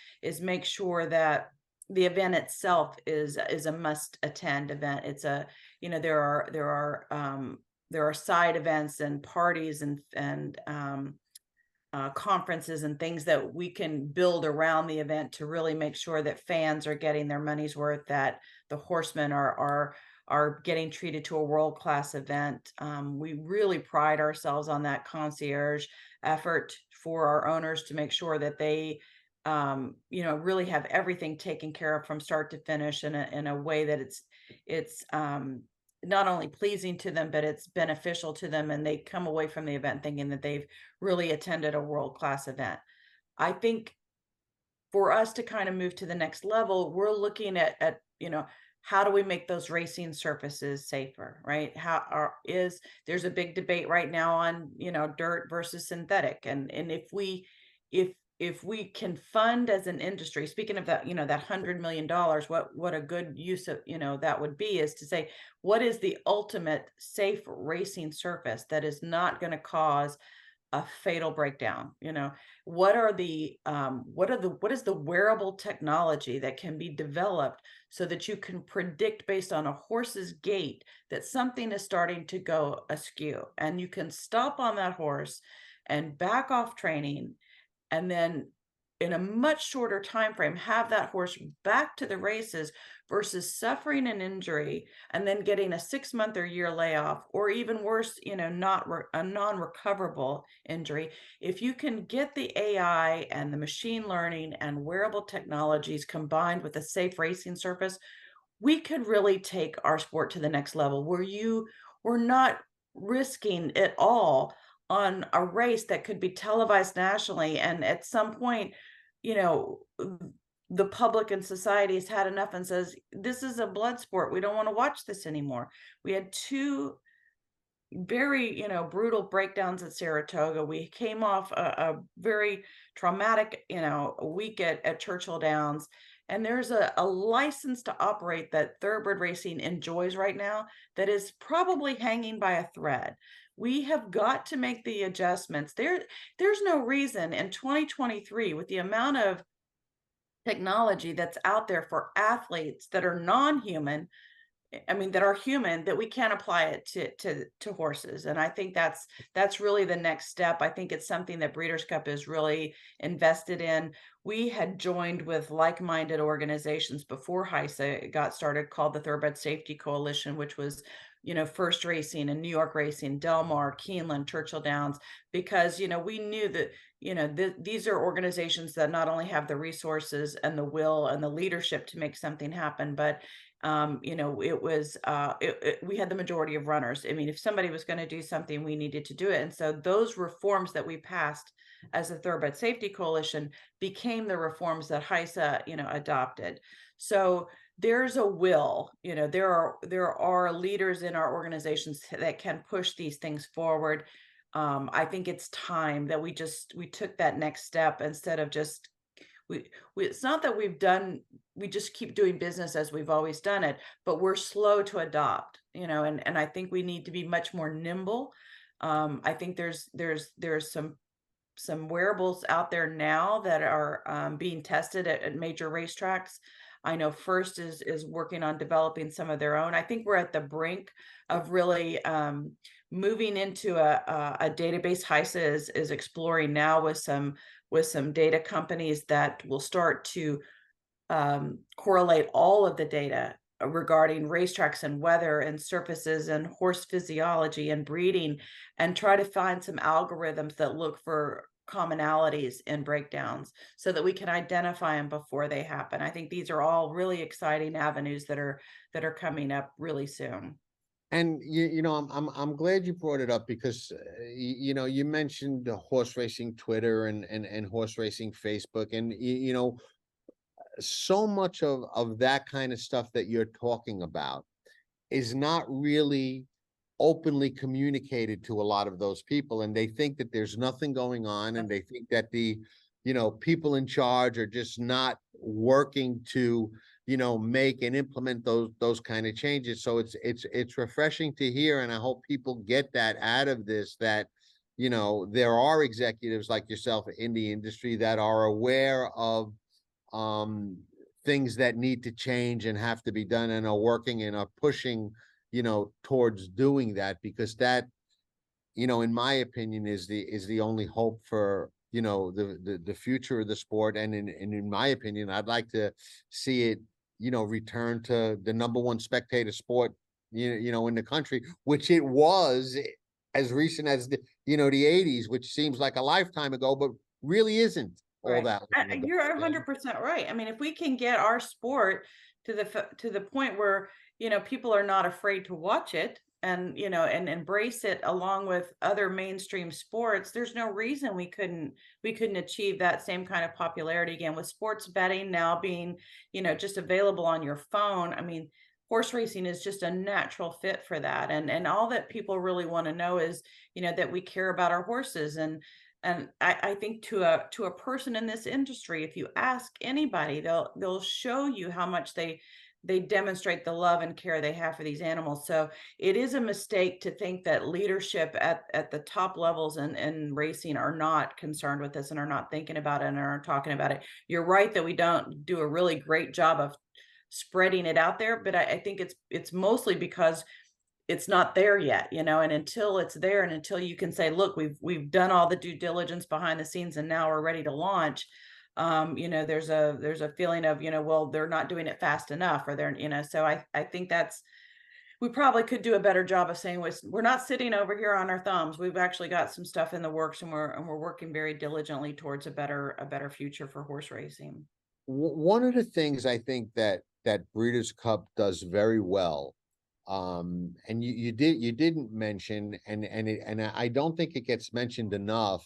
make sure that the event itself is a must attend event. It's there are side events and parties and conferences and things that we can build around the event to really make sure that fans are getting their money's worth, that the horsemen are getting treated to a world-class event. We really pride ourselves on that concierge effort for our owners to make sure that they really have everything taken care of from start to finish in a way that it's not only pleasing to them, but it's beneficial to them, and they come away from the event thinking that they've really attended a world-class event. I think for us to kind of move to the next level, we're looking at how do we make those racing surfaces safer, right? There's a big debate right now on dirt versus synthetic, and if we can fund as an industry, speaking of that, that $100 million, what a good use of, that would be, is to say, what is the ultimate safe racing surface that is not going to cause a fatal breakdown? What is the wearable technology that can be developed so that you can predict based on a horse's gait that something is starting to go askew, and you can stop on that horse and back off training, and then in a much shorter time frame have that horse back to the races versus suffering an injury and then getting a 6-month or year layoff, or even worse, not a non-recoverable injury. If you can get the AI and the machine learning and wearable technologies combined with a safe racing surface, we could really take our sport to the next level, where we're not risking it all on a race that could be televised nationally. And at some point, the public and society has had enough and says, this is a blood sport. We don't want to watch this anymore. We had 2 very, brutal breakdowns at Saratoga. We came off a very traumatic, week at Churchill Downs. And there's a license to operate that thoroughbred racing enjoys right now that is probably hanging by a thread. We have got to make the adjustments. There's no reason in 2023, with the amount of technology that's out there for athletes that are non-human, that are human, that we can't apply it to horses. And I think that's really the next step. I think it's something that Breeders' Cup is really invested in. We had joined with like-minded organizations before HISA got started, called the Thoroughbred Safety Coalition, which was First Racing and New York Racing, Del Mar, Keeneland, Churchill Downs, because, we knew that, these are organizations that not only have the resources and the will and the leadership to make something happen, but it was we had the majority of runners. I mean, if somebody was going to do something, we needed to do it. And so those reforms that we passed as a Thoroughbred Safety Coalition became the reforms that HISA, adopted. So there's a will, there are leaders in our organizations that can push these things forward. I think it's time that we took that next step instead of just it's not that we just keep doing business as we've always done it, but we're slow to adopt, and I think we need to be much more nimble. I think there's some wearables out there now that are being tested at major racetracks. I know First is working on developing some of their own. I think we're at the brink of really moving into a database. HISA is exploring now with some data companies that will start to correlate all of the data regarding racetracks and weather and surfaces and horse physiology and breeding, and try to find some algorithms that look for commonalities in breakdowns so that we can identify them before they happen. I think these are all really exciting avenues that are coming up really soon. And I'm glad you brought it up because you mentioned the horse racing Twitter and horse racing Facebook, and so much of that kind of stuff that you're talking about is not really openly communicated to a lot of those people, and they think that there's nothing going on, and they think that the people in charge are just not working to make and implement those kind of changes. So it's refreshing to hear, and I hope people get that out of this, that there are executives like yourself in the industry that are aware of things that need to change and have to be done, and are working and are pushing towards doing that, because that in my opinion is the only hope for the future of the sport. And in my opinion, I'd like to see it return to the #1 spectator sport in the country, which it was as recent as the 80s, which seems like a lifetime ago, but really isn't all Right. that long ago. You're 100% right. I mean, if we can get our sport to the point where people are not afraid to watch it and and embrace it along with other mainstream sports, there's no reason we couldn't achieve that same kind of popularity again, with sports betting now being just available on your phone. I mean, horse racing is just a natural fit for that, and all that people really want to know is that we care about our horses. And I think to a person in this industry, if you ask anybody, they'll show you how much they demonstrate the love and care they have for these animals. So it is a mistake to think that leadership at the top levels and racing are not concerned with this and are not thinking about it and aren't talking about it. You're right that we don't do a really great job of spreading it out there, but I think it's mostly because it's not there yet, and until it's there, and until you can say, look, we've done all the due diligence behind the scenes and now we're ready to launch, there's a feeling of, well, they're not doing it fast enough, or they're, so I think we probably could do a better job of saying we're not sitting over here on our thumbs. We've actually got some stuff in the works, and we're working very diligently towards a better future for horse racing. One of the things I think that Breeders' Cup does very well, and you didn't mention, and I don't think it gets mentioned enough,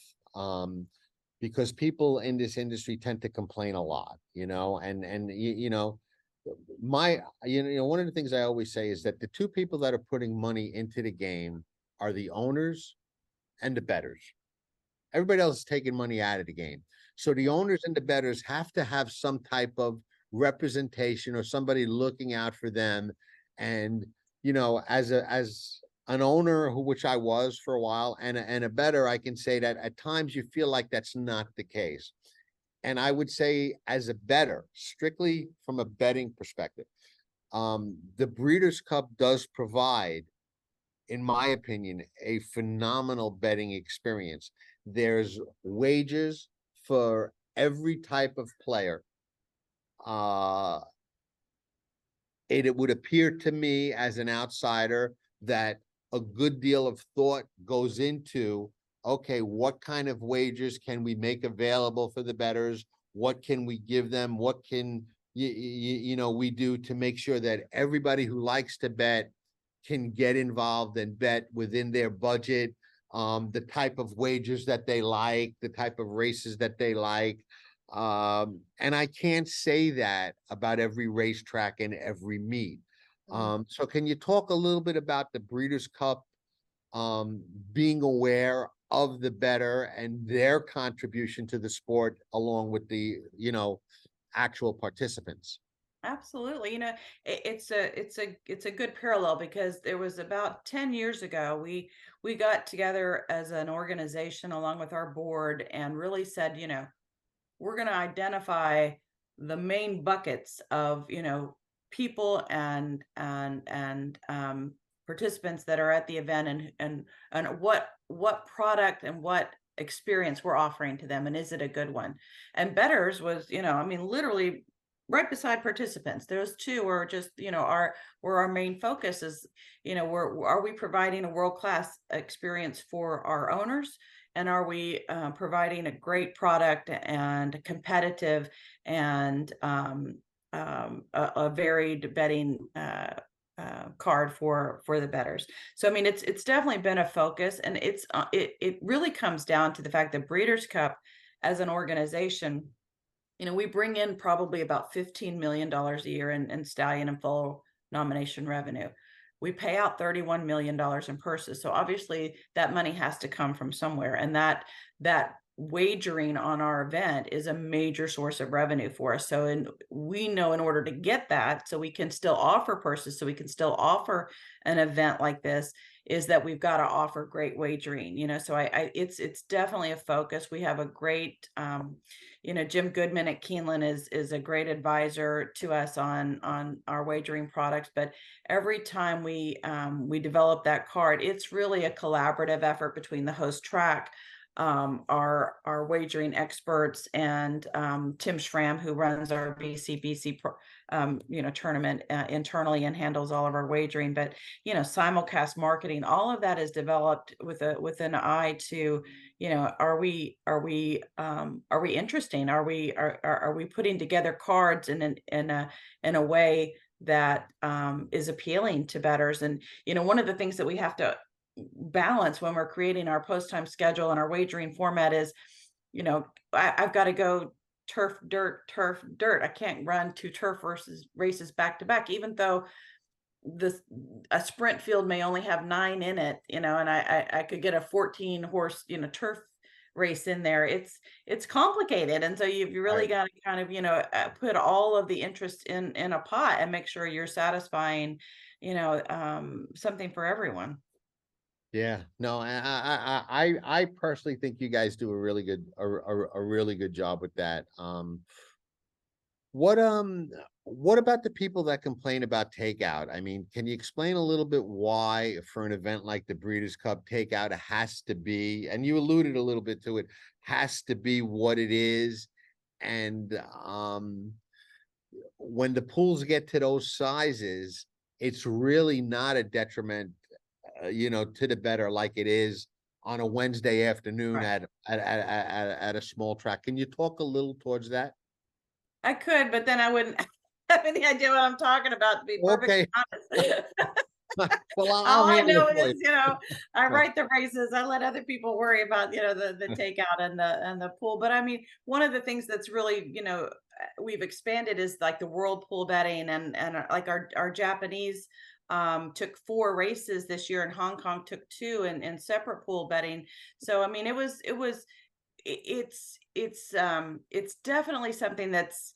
because people in this industry tend to complain a lot, and one of the things I always say is that the two people that are putting money into the game are the owners and the bettors. Everybody else is taking money out of the game. So the owners and the bettors have to have some type of representation or somebody looking out for them. And as an owner, which I was for a while, and a bettor, I can say that at times you feel like that's not the case. And I would say, as a bettor, strictly from a betting perspective, the Breeders' Cup does provide, in my opinion, a phenomenal betting experience. There's wages for every type of player. It would appear to me as an outsider that a good deal of thought goes into, okay, what kind of wagers can we make available for the bettors? What can we give them? What can we do to make sure that everybody who likes to bet can get involved and bet within their budget, the type of wagers that they like, the type of races that they like. And I can't say that about every racetrack and every meet. So can you talk a little bit about the Breeders' Cup, being aware of the bettor and their contribution to the sport along with the, actual participants? Absolutely. It's a good parallel, because there was about 10 years ago, we got together as an organization along with our board and really said, we're going to identify the main buckets of, people and participants that are at the event, and what product and what experience we're offering to them, and is it a good one? And bettors was, literally right beside participants. Those two are just, our main focus is, are we providing a world-class experience for our owners? And are we providing a great product and competitive and a varied betting card for the bettors? So I mean, it's definitely been a focus, and it really comes down to the fact that Breeders' Cup as an organization, we bring in probably about $15 million a year in stallion and foal nomination revenue. We pay out $31 million in purses. So obviously that money has to come from somewhere. And that wagering on our event is a major source of revenue for us. So we know in order to get that, so we can still offer purses, so we can still offer an event like this, is that we've got to offer great wagering. So it's definitely a focus. We have a great, Jim Goodman at Keeneland is a great advisor to us on our wagering products. But every time we develop that card, it's really a collaborative effort between the host track, our wagering experts, and Tim Schramm, who runs our BC tournament internally and handles all of our wagering. But simulcast marketing, all of that is developed with an eye to, are we interesting? Are we putting together cards in a way that is appealing to bettors? And one of the things that we have to balance when we're creating our post time schedule and our wagering format is, I've got to go turf, dirt. I can't run two turf races back to back, even though a sprint field may only have 9 in it, and I could get a 14 horse, turf race in there. It's complicated. And so you've really got to kind of, put all of the interest in a pot and make sure you're satisfying, something for everyone. Yeah, no, I personally think you guys do a really good job with that. What about the people that complain about takeout? I mean, can you explain a little bit why for an event like the Breeders' Cup, takeout has to be, and you alluded a little bit to it, has to be what it is? And when the pools get to those sizes, it's really not a detriment, to the bettor like it is on a Wednesday afternoon Right. at a small track. Can you talk a little towards that? I could, but then I wouldn't have any idea what I'm talking about, to be perfectly honest. Well, All I handle know it for is, I write the races. I let other people worry about, the takeout and the pool. But I mean, one of the things that's really, we've expanded is like the world pool betting, and like our Japanese took 4 races this year, and Hong Kong took 2 in separate pool betting. So I mean, it's definitely something that's,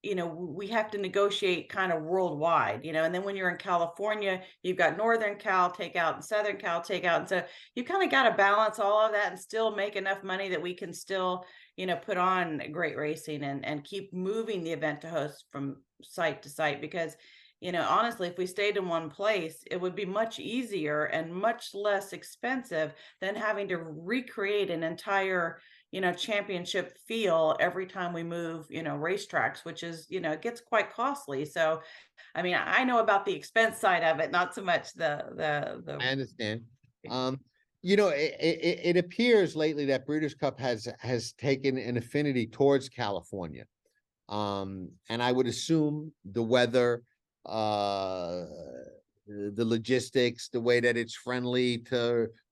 we have to negotiate kind of worldwide, and then when you're in California, you've got Northern Cal takeout and Southern Cal takeout. And so you kind of got to balance all of that and still make enough money that we can still, put on great racing and keep moving the event to host from site to site. Because, honestly, if we stayed in one place, it would be much easier and much less expensive than having to recreate an entire, championship feel every time we move, racetracks, which is, it gets quite costly. So, I mean, I know about the expense side of it, not so much I the understand. It appears lately that Breeders' Cup has taken an affinity towards California. And I would assume the weather, the logistics, the way that it's friendly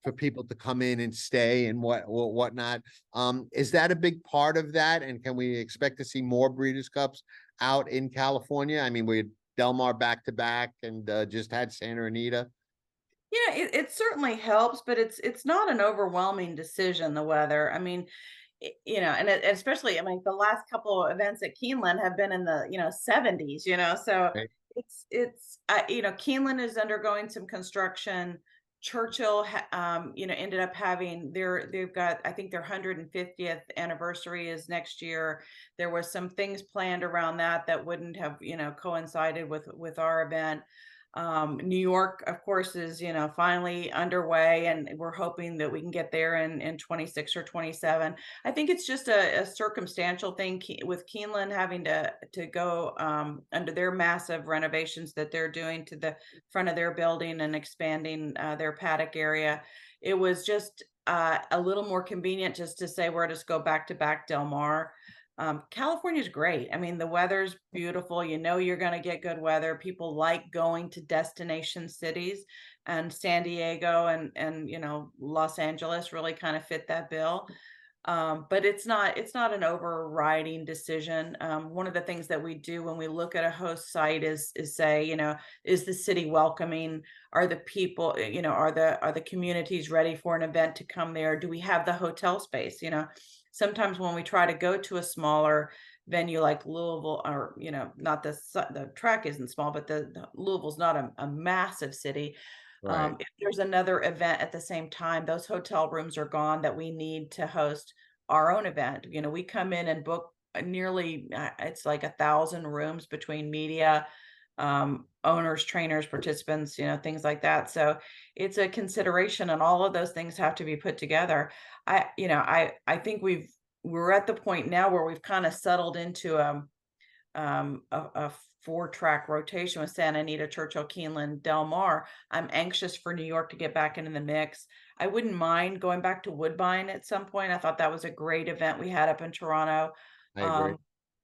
for people to come in and stay and whatnot. Is that a big part of that? And can we expect to see more Breeders' Cups out in California? I mean, we had Del Mar back to back and just had Santa Anita. Yeah, it certainly helps, but it's not an overwhelming decision, the weather. I mean, and especially, I mean, the last couple of events at Keeneland have been in the, 70s, so Right. Keeneland is undergoing some construction. Churchill, ended up having they've got, I think their 150th anniversary is next year. There was some things planned around that wouldn't have, coincided with our event. New York, of course, is, finally underway, and we're hoping that we can get there in 26 or 27. I think it's just a circumstantial thing with Keeneland having to go under their massive renovations that they're doing to the front of their building and expanding their paddock area. It was just a little more convenient just to say we're just go back to back Del Mar. California is great. I mean, the weather's beautiful. You're going to get good weather. People like going to destination cities, and San Diego and Los Angeles really kind of fit that bill. But it's not an overriding decision. One of the things that we do when we look at a host site is say, is the city welcoming? Are the people, are the communities ready for an event to come there? Do we have the hotel space? Sometimes when we try to go to a smaller venue like Louisville, or not the track isn't small, but the Louisville's not a massive city. Right. If there's another event at the same time, those hotel rooms are gone that we need to host our own event. We come in and book nearly, it's like 1,000 rooms between media, owners, trainers, participants, things like that. So it's a consideration, and all of those things have to be put together. I think we're at the point now where we've kind of settled into a 4-track rotation with Santa Anita, Churchill, Keeneland, Del Mar. I'm anxious for New York to get back into the mix. I wouldn't mind going back to Woodbine at some point. I thought that was a great event we had up in Toronto. I agree.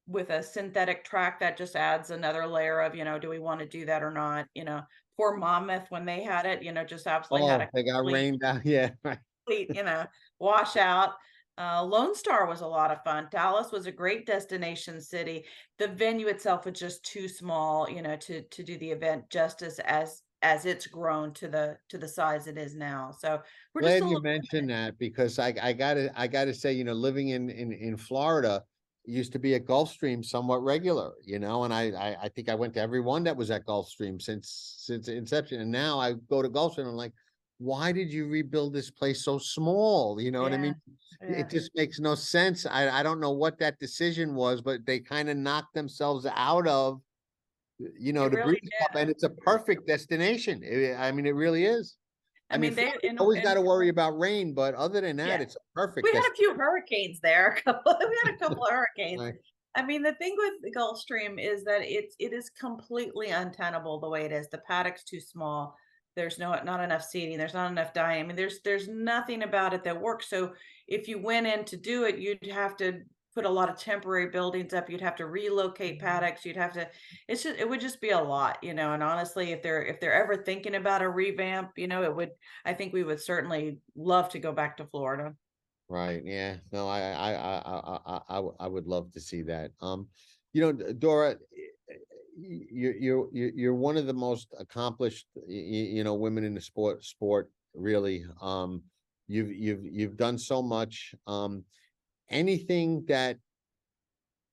With a synthetic track, that just adds another layer of, do we want to do that or not? Poor Monmouth, when they had it, just absolutely had Oh, a they got rained out. Yeah. Right. complete, washout. Lone Star was a lot of fun. Dallas was a great destination city. The venue itself was just too small, to do the event justice as it's grown to the size it is now. So we're just a Glad you little. mentioned that because I gotta say, living in Florida, used to be at Gulfstream somewhat regular, and I think I went to every one that was at Gulfstream since inception. And now I go to Gulfstream, I'm like, why did you rebuild this place so small? You know what I Yeah, mean? yeah. It just makes no sense. I don't know what that decision was, but they kind of knocked themselves out of, It the really Breeders' Cup, did. and it's a perfect destination. I mean, it really is. I I mean, mean, Florida always got and to worry about rain, but other than that, yeah, it's a we perfect had a few hurricanes there. We had a couple of hurricanes. destination. I mean, the thing with the Gulfstream is that it is completely untenable the way it is. The paddock's too small. There's not enough seating. There's not enough dining. I mean, there's nothing about it that works. So if you went in to do it, you'd have to put a lot of temporary buildings up. You'd have to relocate paddocks. You'd have to. It would just be a lot, And honestly, if they're ever thinking about a revamp, it would. I think we would certainly love to go back to Florida. Right. Yeah. No, I would love to see that. Dora, you're one of the most accomplished, women in the sport, really. You've done so much. Anything that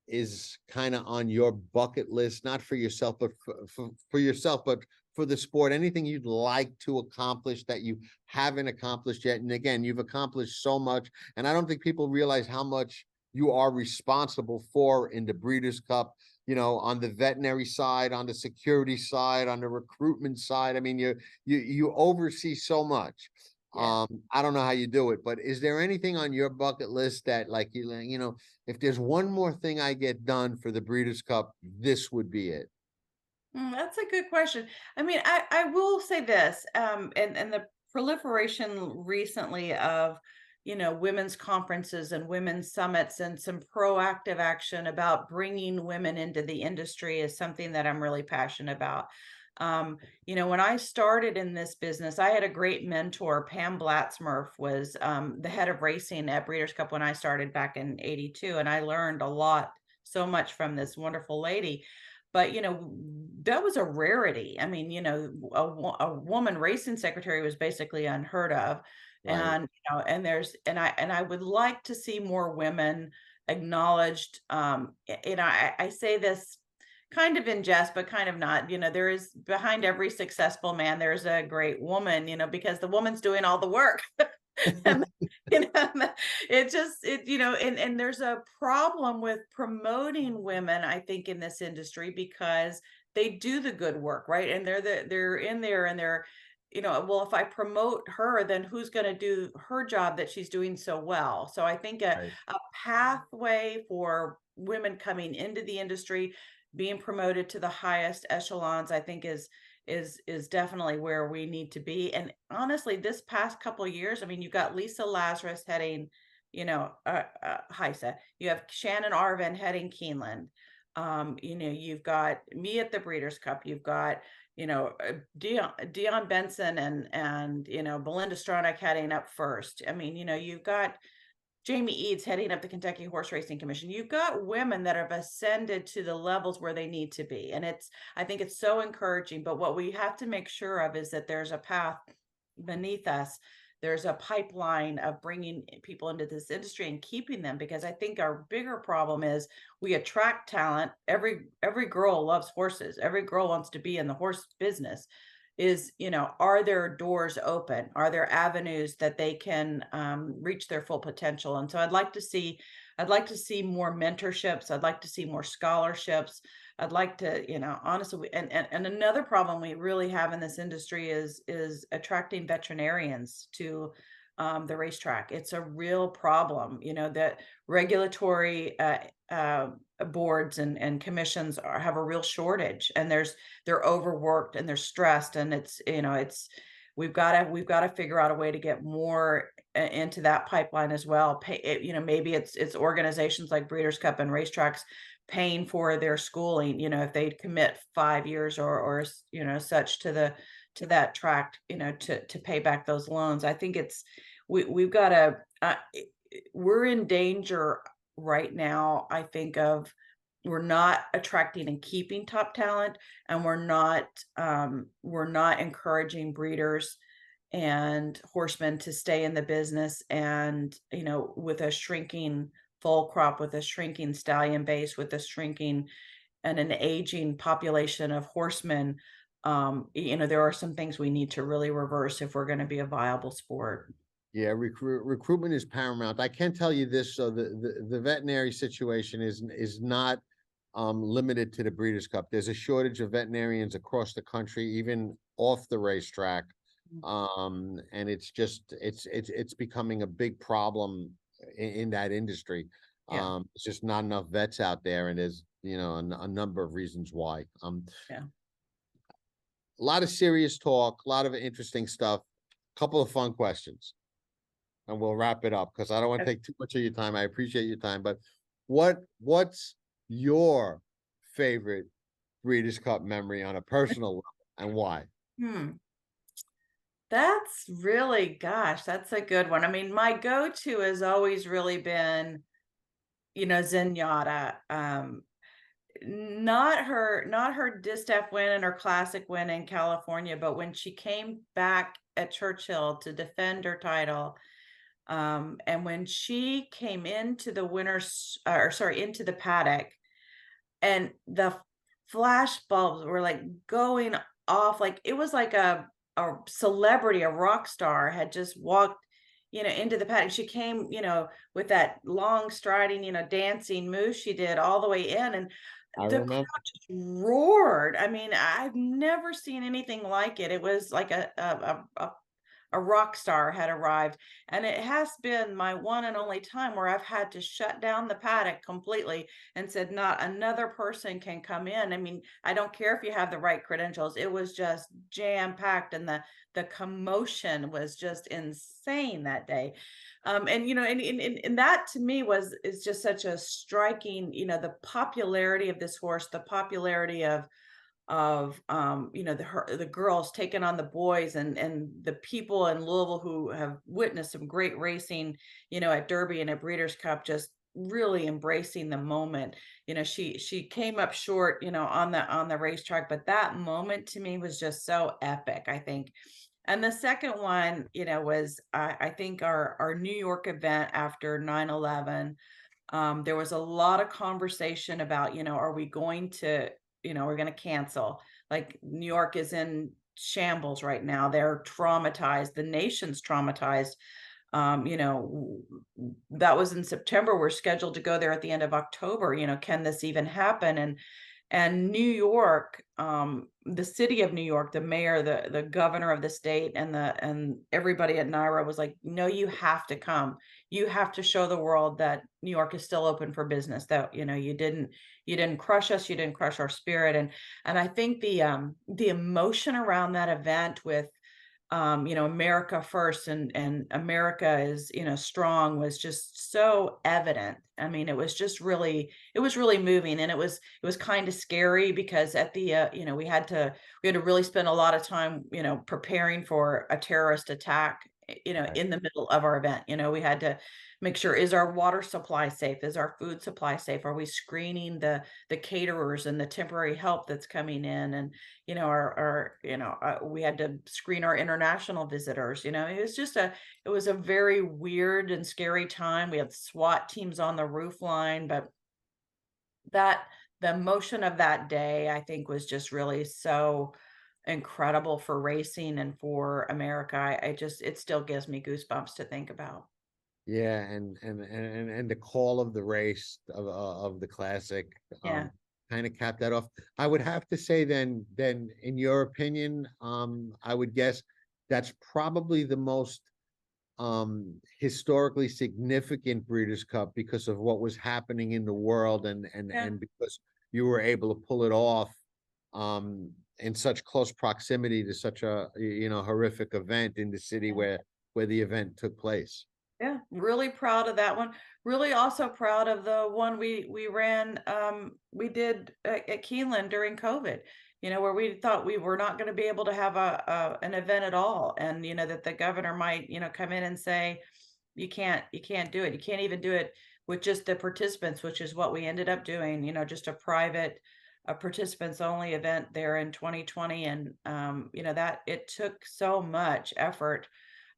is kind of on your bucket list, not for yourself, but for yourself, but for the sport, anything you'd like to accomplish that you haven't accomplished yet? And again, you've accomplished so much, and I don't think people realize how much you are responsible for in the Breeders' Cup, on the veterinary side, on the security side, on the recruitment side. I mean, you oversee so much. Yeah. I don't know how you do it, but is there anything on your bucket list that like, you know, if there's one more thing I get done for the Breeders' Cup, this would be it? That's a good question. I mean, I will say this, and the proliferation recently of, women's conferences and women's summits and some proactive action about bringing women into the industry is something that I'm really passionate about. When I started in this business, I had a great mentor. Pam Blatzmurf was the head of racing at Breeders' Cup when I started back in '82, and I learned a lot, so much from this wonderful lady. But, that was a rarity. I mean, a woman racing secretary was basically unheard of. Right. And, and I would like to see more women acknowledged. I say this kind of in jest, but kind of not. There is behind every successful man, there's a great woman, because the woman's doing all the work. And and there's a problem with promoting women, I think, in this industry because they do the good work, right? And they're in there and they're, well, if I promote her, then who's going to do her job that she's doing so well? So I think Right. a pathway for women coming into the industry, being promoted to the highest echelons, I think is definitely where we need to be. And honestly, this past couple of years, I mean, you've got Lisa Lazarus heading, HISA. You have Shannon Arvin heading Keeneland. You've got me at the Breeders' Cup. You've got, Dion Benson and Belinda Stronach heading up first. I mean, you've got Jamie Eads heading up the Kentucky Horse Racing Commission. You've got women that have ascended to the levels where they need to be. And I think it's so encouraging. But what we have to make sure of is that there's a path beneath us. There's a pipeline of bringing people into this industry and keeping them, because I think our bigger problem is we attract talent. Every girl loves horses. Every girl wants to be in the horse business. Are there doors open? Are there avenues that they can reach their full potential? And so I'd like to see more mentorships. I'd like to see more scholarships. I'd like to, honestly, and another problem we really have in this industry is attracting veterinarians to the racetrack. It's a real problem, that regulatory boards and commissions have a real shortage, and they're overworked and they're stressed, and we've got to figure out a way to get more into that pipeline as well. Maybe it's organizations like Breeders' Cup and racetracks paying for their schooling, if they commit 5 years or such to that track, to pay back those loans. I think we've got to we're in danger right now, I think, of we're not attracting and keeping top talent, and we're not encouraging breeders and horsemen to stay in the business. And with a shrinking foal crop, with a shrinking stallion base, with a shrinking and an aging population of horsemen, there are some things we need to really reverse if we're going to be a viable sport. Yeah, recruitment is paramount. I can tell you this, so the veterinary situation is not limited to the Breeders' Cup. There's a shortage of veterinarians across the country, even off the racetrack. And it's becoming a big problem in that industry. Yeah. It's just not enough vets out there, and there's a number of reasons why. Yeah. A lot of serious talk, a lot of interesting stuff, couple of fun questions, and we'll wrap it up because I don't want to take too much of your time. I appreciate your time, but what's your favorite Breeders' Cup memory on a personal level, and why? That's really, gosh, that's a good one. I mean, my go-to has always really been, Zenyatta. Not her distaff win and her classic win in California, but when she came back at Churchill to defend her title, and when she came into the into the paddock, and the flash bulbs were like going off, like it was like a celebrity, a rock star had just walked, into the paddock. She came, with that long striding, dancing move she did all the way in, and I the remember. crowd just roared. I mean, I've never seen anything like it. It was like a a rock star had arrived. And it has been my one and only time where I've had to shut down the paddock completely and said, not another person can come in. I mean, I don't care if you have the right credentials. It was just jam packed, and the commotion was just insane that day. And and that to me is just such a striking, the popularity of this horse, the popularity of the girls taking on the boys, and the people in Louisville who have witnessed some great racing, at Derby and at Breeders' Cup, just really embracing the moment. She came up short, on the racetrack, but that moment to me was just so epic, I think. And the second one, was I think our New York event after 9/11. There was a lot of conversation about, are we going to, we're going to cancel. Like, New York is in shambles right now. They're traumatized. The nation's traumatized. That was in September. We're scheduled to go there at the end of October. Can this even happen? And New York, the city of New York, the mayor, the governor of the state, and everybody at NYRA was like, no, you have to come. You have to show the world that New York is still open for business, that you didn't crush us, you didn't crush our spirit. And I think the emotion around that event with America first, and America is, strong, was just so evident. I mean, it was really moving, and it was kind of scary, because at the, we had to really spend a lot of time, preparing for a terrorist attack, Right. in the middle of our event. We had to make sure, is our water supply safe? Is our food supply safe? Are we screening the caterers and the temporary help that's coming in? And we had to screen our international visitors. It was a very weird and scary time. We had SWAT teams on the roof line, but that the emotion of that day, I think, was just really so incredible for racing and for America. It still gives me goosebumps to think about. Yeah, and the call of the race of the classic, Yeah. kind of capped that off. I would have to say then in your opinion, I would guess that's probably the most historically significant Breeders' Cup, because of what was happening in the world, Yeah. and because you were able to pull it off in such close proximity to such a horrific event in the city Yeah. where the event took place. Yeah, really proud of that one. Really also proud of the one we ran, we did at Keeneland during COVID, where we thought we were not going to be able to have an event at all. And, that the governor might, come in and say, you can't do it. You can't even do it with just the participants, which is what we ended up doing, just a participants only event there in 2020. And, that it took so much effort.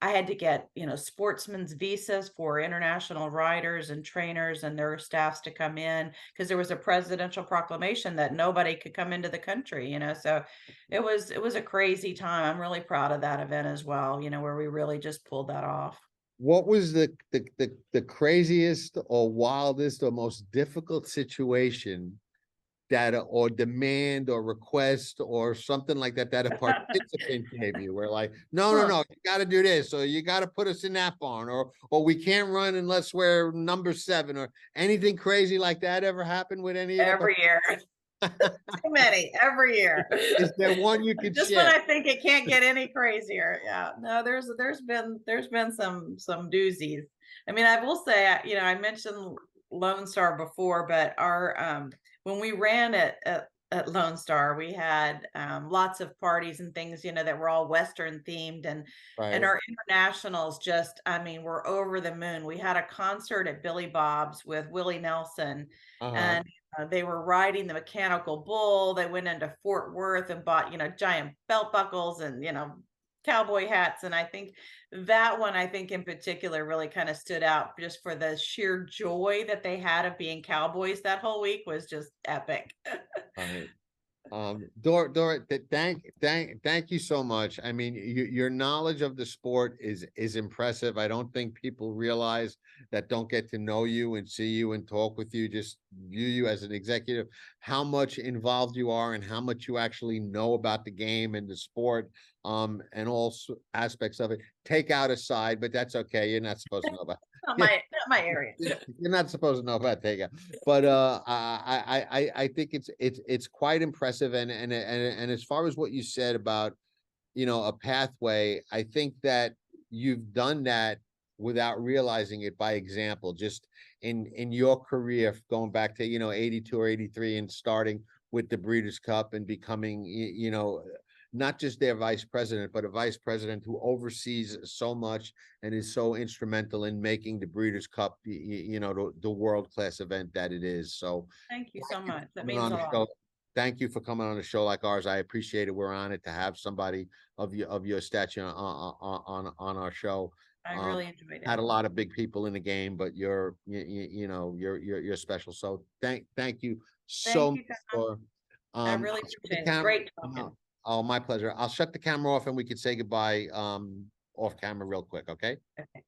I had to get, sportsmen's visas for international riders and trainers and their staffs to come in, because there was a presidential proclamation that nobody could come into the country, so it was a crazy time. I'm really proud of that event as well, where we really just pulled that off. What was the craziest or wildest or most difficult situation that or demand or request or something like that a participant gave you? Where like, no, you got to do this, or you got to put us in that barn, or we can't run unless we're number 7, or anything crazy like that ever happened with any of the Every year. Too many every year. Is there one you could Just when share? I think it can't get any crazier. Yeah. No, there's been some doozies. I mean, I will say, I mentioned Lone Star before, but our when we ran at Lone Star, we had lots of parties and things, that were all Western themed, and Right. our internationals just, I mean, were over the moon. We had a concert at Billy Bob's with Willie Nelson, Uh-huh. and they were riding the mechanical bull. They went into Fort Worth and bought, giant belt buckles and, cowboy hats. And I think that one, in particular, really kind of stood out just for the sheer joy that they had of being cowboys. That whole week was just epic. Right. Dora, thank you so much. I mean, your knowledge of the sport is impressive. I don't think people realize that don't get to know you and see you and talk with you, just view you as an executive, how much involved you are and how much you actually know about the game and the sport, and all aspects of it. Take out aside, but that's okay. You're not supposed to know about. Not my area. You're not supposed to know about takeout, but I think it's quite impressive. And as far as what you said about, a pathway, I think that you've done that without realizing it by example, just in your career, going back to 82 or 83 and starting with the Breeders' Cup and becoming not just their vice president, but a vice president who oversees so much and is so instrumental in making the Breeders' Cup, the world-class event that it is. So Thank you so much. That coming means on a the lot. show. Thank you for coming on a show like ours. I appreciate it. We're honored to have somebody of your stature on our show. I really enjoyed Had a it. lot of big people in the game, but you're special. So thank you so Thank you, much Tom. for. I I'll really shut the appreciate it. camera- Great talking. Oh, my pleasure. I'll shut the camera off and we could say goodbye off camera real quick, okay? Okay.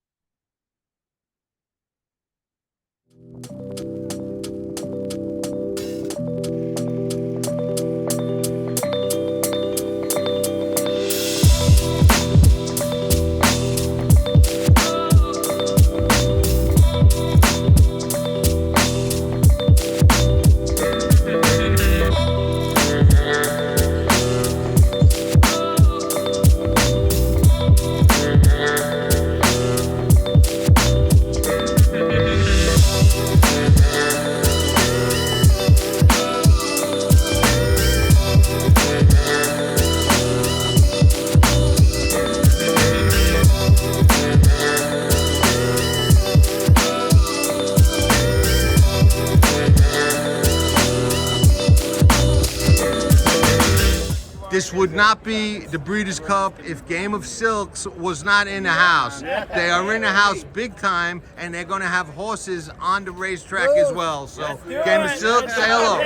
This would not be the Breeders' Cup if Game of Silks was not in the house. They are in the house big time, and they're going to have horses on the racetrack as well. So, Game of Silks, say hello.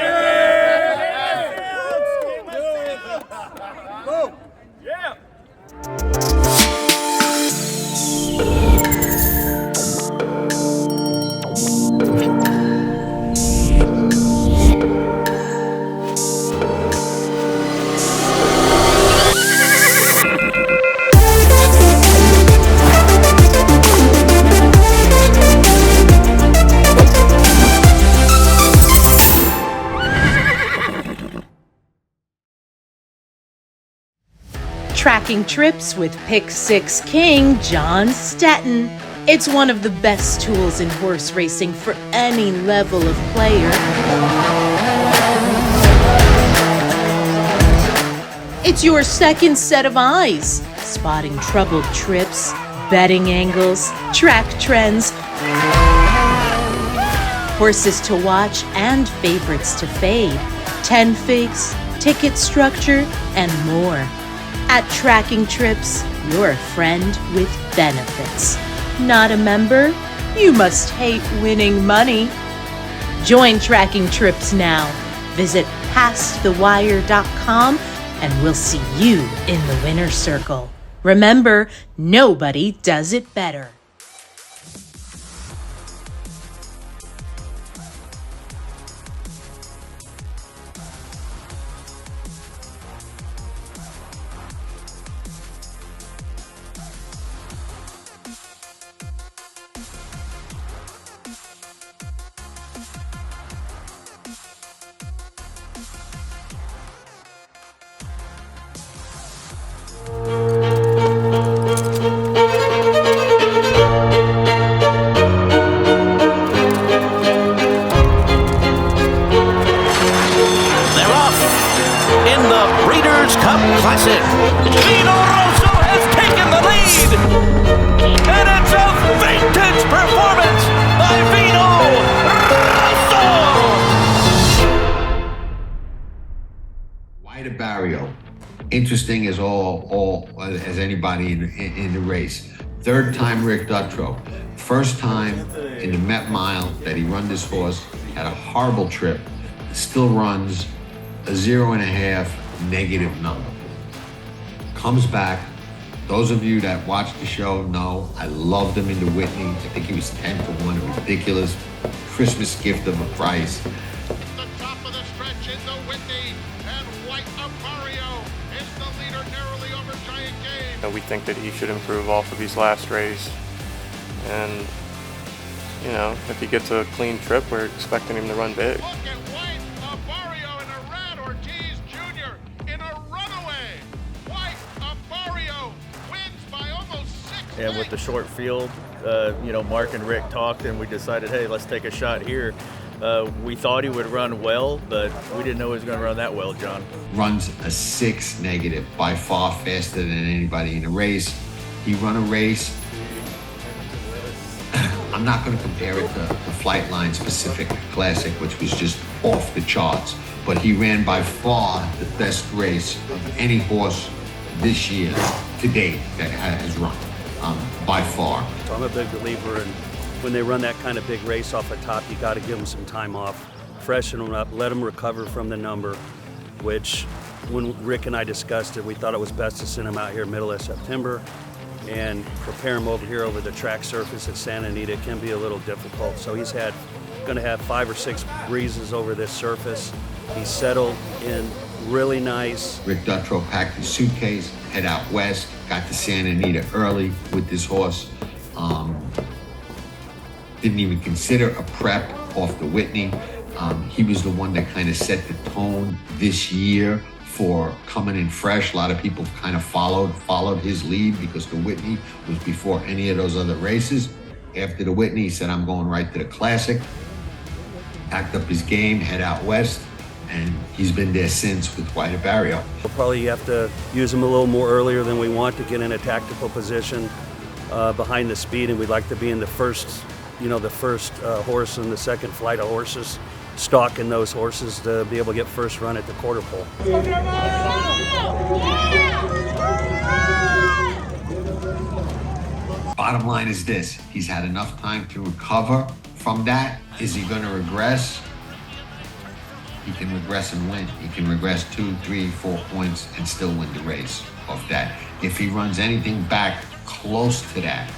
Tracking trips with Pick 6 King John Stetton. It's one of the best tools in horse racing for any level of player. It's your second set of eyes, spotting troubled trips, betting angles, track trends, horses to watch and favorites to fade, 10 figs, ticket structure, and more. At Tracking Trips, you're a friend with benefits. Not a member? You must hate winning money. Join Tracking Trips now. Visit pastthewire.com and we'll see you in the winner's circle. Remember, nobody does it better. They're off in the Breeders' Cup Classic. Vino Rosso has taken the lead, and it's a vintage performance by Vino Rosso. White Barrio, interesting as all as anybody in the race. Third time Rick Dutrow, first time in the Met Mile that he run this horse. Had a horrible trip, still runs, a 0.5 negative number. Comes back. Those of you that watch the show know I loved him into Whitney. I think he was 10-1, a ridiculous Christmas gift of a price. The top of the stretch into Whitney, and White Apario is the leader narrowly over Giant Game. We think that he should improve off of his last race. And, you know, if he gets a clean trip, we're expecting him to run big. Look at White Apario and a Rad Ortiz Jr. in a runaway. White Apario wins by almost 6 And with the short field, you know, Mark and Rick talked and we decided, hey, let's take a shot here. We thought he would run well, but we didn't know he was going to run that well, John. Runs a 6 negative, by far faster than anybody in the race. He run a race. I'm not going to compare it to the Flightline Pacific Classic, which was just off the charts, but he ran by far the best race of any horse this year to date that has run, by far. So I'm a big believer in when they run that kind of big race off the top, you got to give them some time off, freshen them up, let them recover from the number, which when Rick and I discussed it, we thought it was best to send them out here middle of September and prepare them over here over the track surface at Santa Anita. It can be a little difficult. So he's going to have 5 or 6 breezes over this surface. He's settled in really nice. Rick Dutrow packed his suitcase, head out west, got to Santa Anita early with this horse. Didn't even consider a prep off the Whitney. He was the one that kind of set the tone this year for coming in fresh. A lot of people kind of followed his lead because the Whitney was before any of those other races. After the Whitney, he said, I'm going right to the Classic. Packed up his game, head out west, and he's been there since with White Apario. We'll probably have to use him a little more earlier than we want to get in a tactical position behind the speed, and we'd like to be in the first horse and the second flight of horses, stalking those horses to be able to get first run at the quarter pole. Bottom line is this, he's had enough time to recover from that. Is he going to regress? He can regress and win. He can regress 2, 3, 4 points and still win the race off that. If he runs anything back close to that,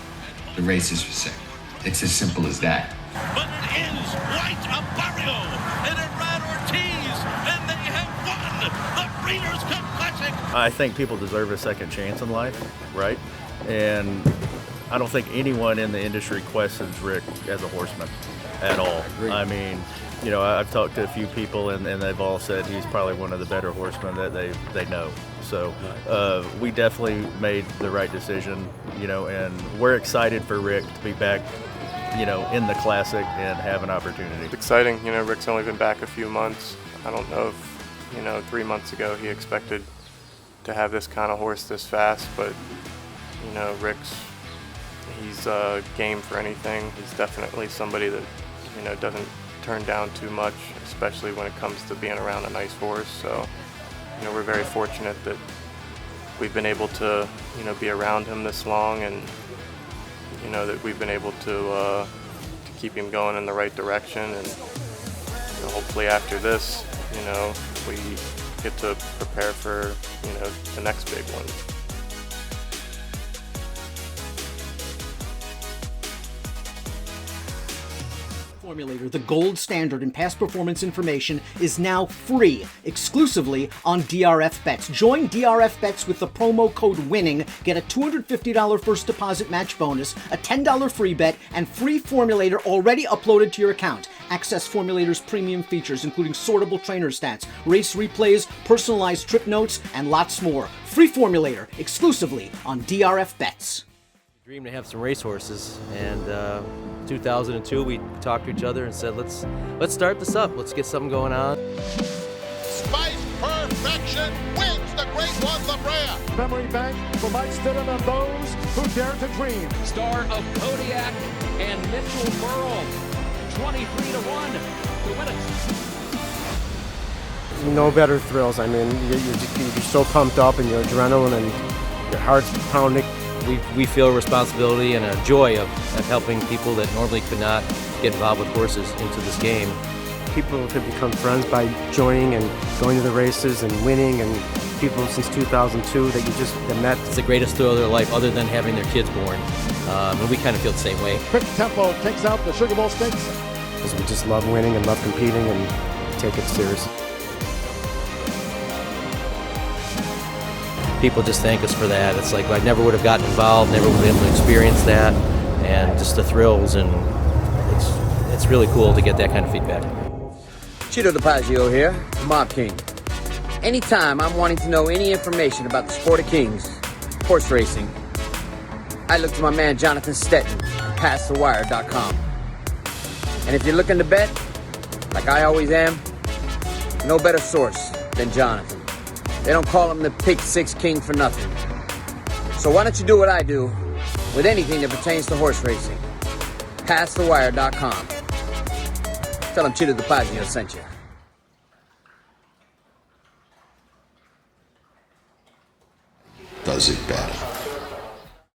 the race is for second. It's as simple as that. But it is White Apario and a Rad Ortiz, and they have won the Breeders' Cup Classic. I think people deserve a second chance in life, right? And I don't think anyone in the industry questions Rick as a horseman at all. I mean, you know, I've talked to a few people and they've all said he's probably one of the better horsemen that they know. So we definitely made the right decision, you know, and we're excited for Rick to be back, you know, in the Classic and have an opportunity. It's exciting. You know, Rick's only been back a few months. I don't know if, you know, 3 months ago he expected to have this kind of horse this fast, but, you know, he's game for anything. He's definitely somebody that, you know, doesn't turn down too much, especially when it comes to being around a nice horse. So, you know, we're very fortunate that we've been able to, you know, be around him this long, and, you know, that we've been able to keep him going in the right direction. And, you know, hopefully after this, you know, we get to prepare for, you know, the next big one. Formulator, the gold standard in past performance information, is now free exclusively on DRF Bets. Join DRF Bets with the promo code WINNING. Get a $250 first deposit match bonus, a $10 free bet, and free Formulator already uploaded to your account. Access Formulator's premium features, including sortable trainer stats, race replays, personalized trip notes, and lots more. Free Formulator exclusively on DRF Bets. Dream to have some racehorses, and 2002 we talked to each other and said, let's start this up. Let's get something going on. Spice Perfection wins the Great One La Brea. Memory bank for Mike Stidham and those who dare to dream. Star of Kodiak and Mitchell Burrow, 23-1 to win it. No better thrills. I mean, you're so pumped up, and your adrenaline and your heart's pounding. We feel a responsibility and a joy of helping people that normally could not get involved with horses into this game. people have become friends by joining and going to the races and winning, and people since 2002 that you just have met. It's the greatest thrill of their life other than having their kids born. And we kind of feel the same way. Quick Tempo takes out the Sugar Bowl Stakes. Because we just love winning and love competing and take it serious. People just thank us for that. It's like I never would have gotten involved, never would have been able to experience that, and just the thrills, and it's really cool to get that kind of feedback. Cheeto DiPaggio here, Mob King. Anytime I'm wanting to know any information about the sport of kings, horse racing, I look to my man Jonathan Stetton, PassTheWire.com. And if you're looking to bet, like I always am, no better source than Jonathan. They don't call him the Pick Six King for nothing. So why don't you do what I do with anything that pertains to horse racing? PassTheWire.com. Tell him Cheeto DiPaggio sent you. Does it better.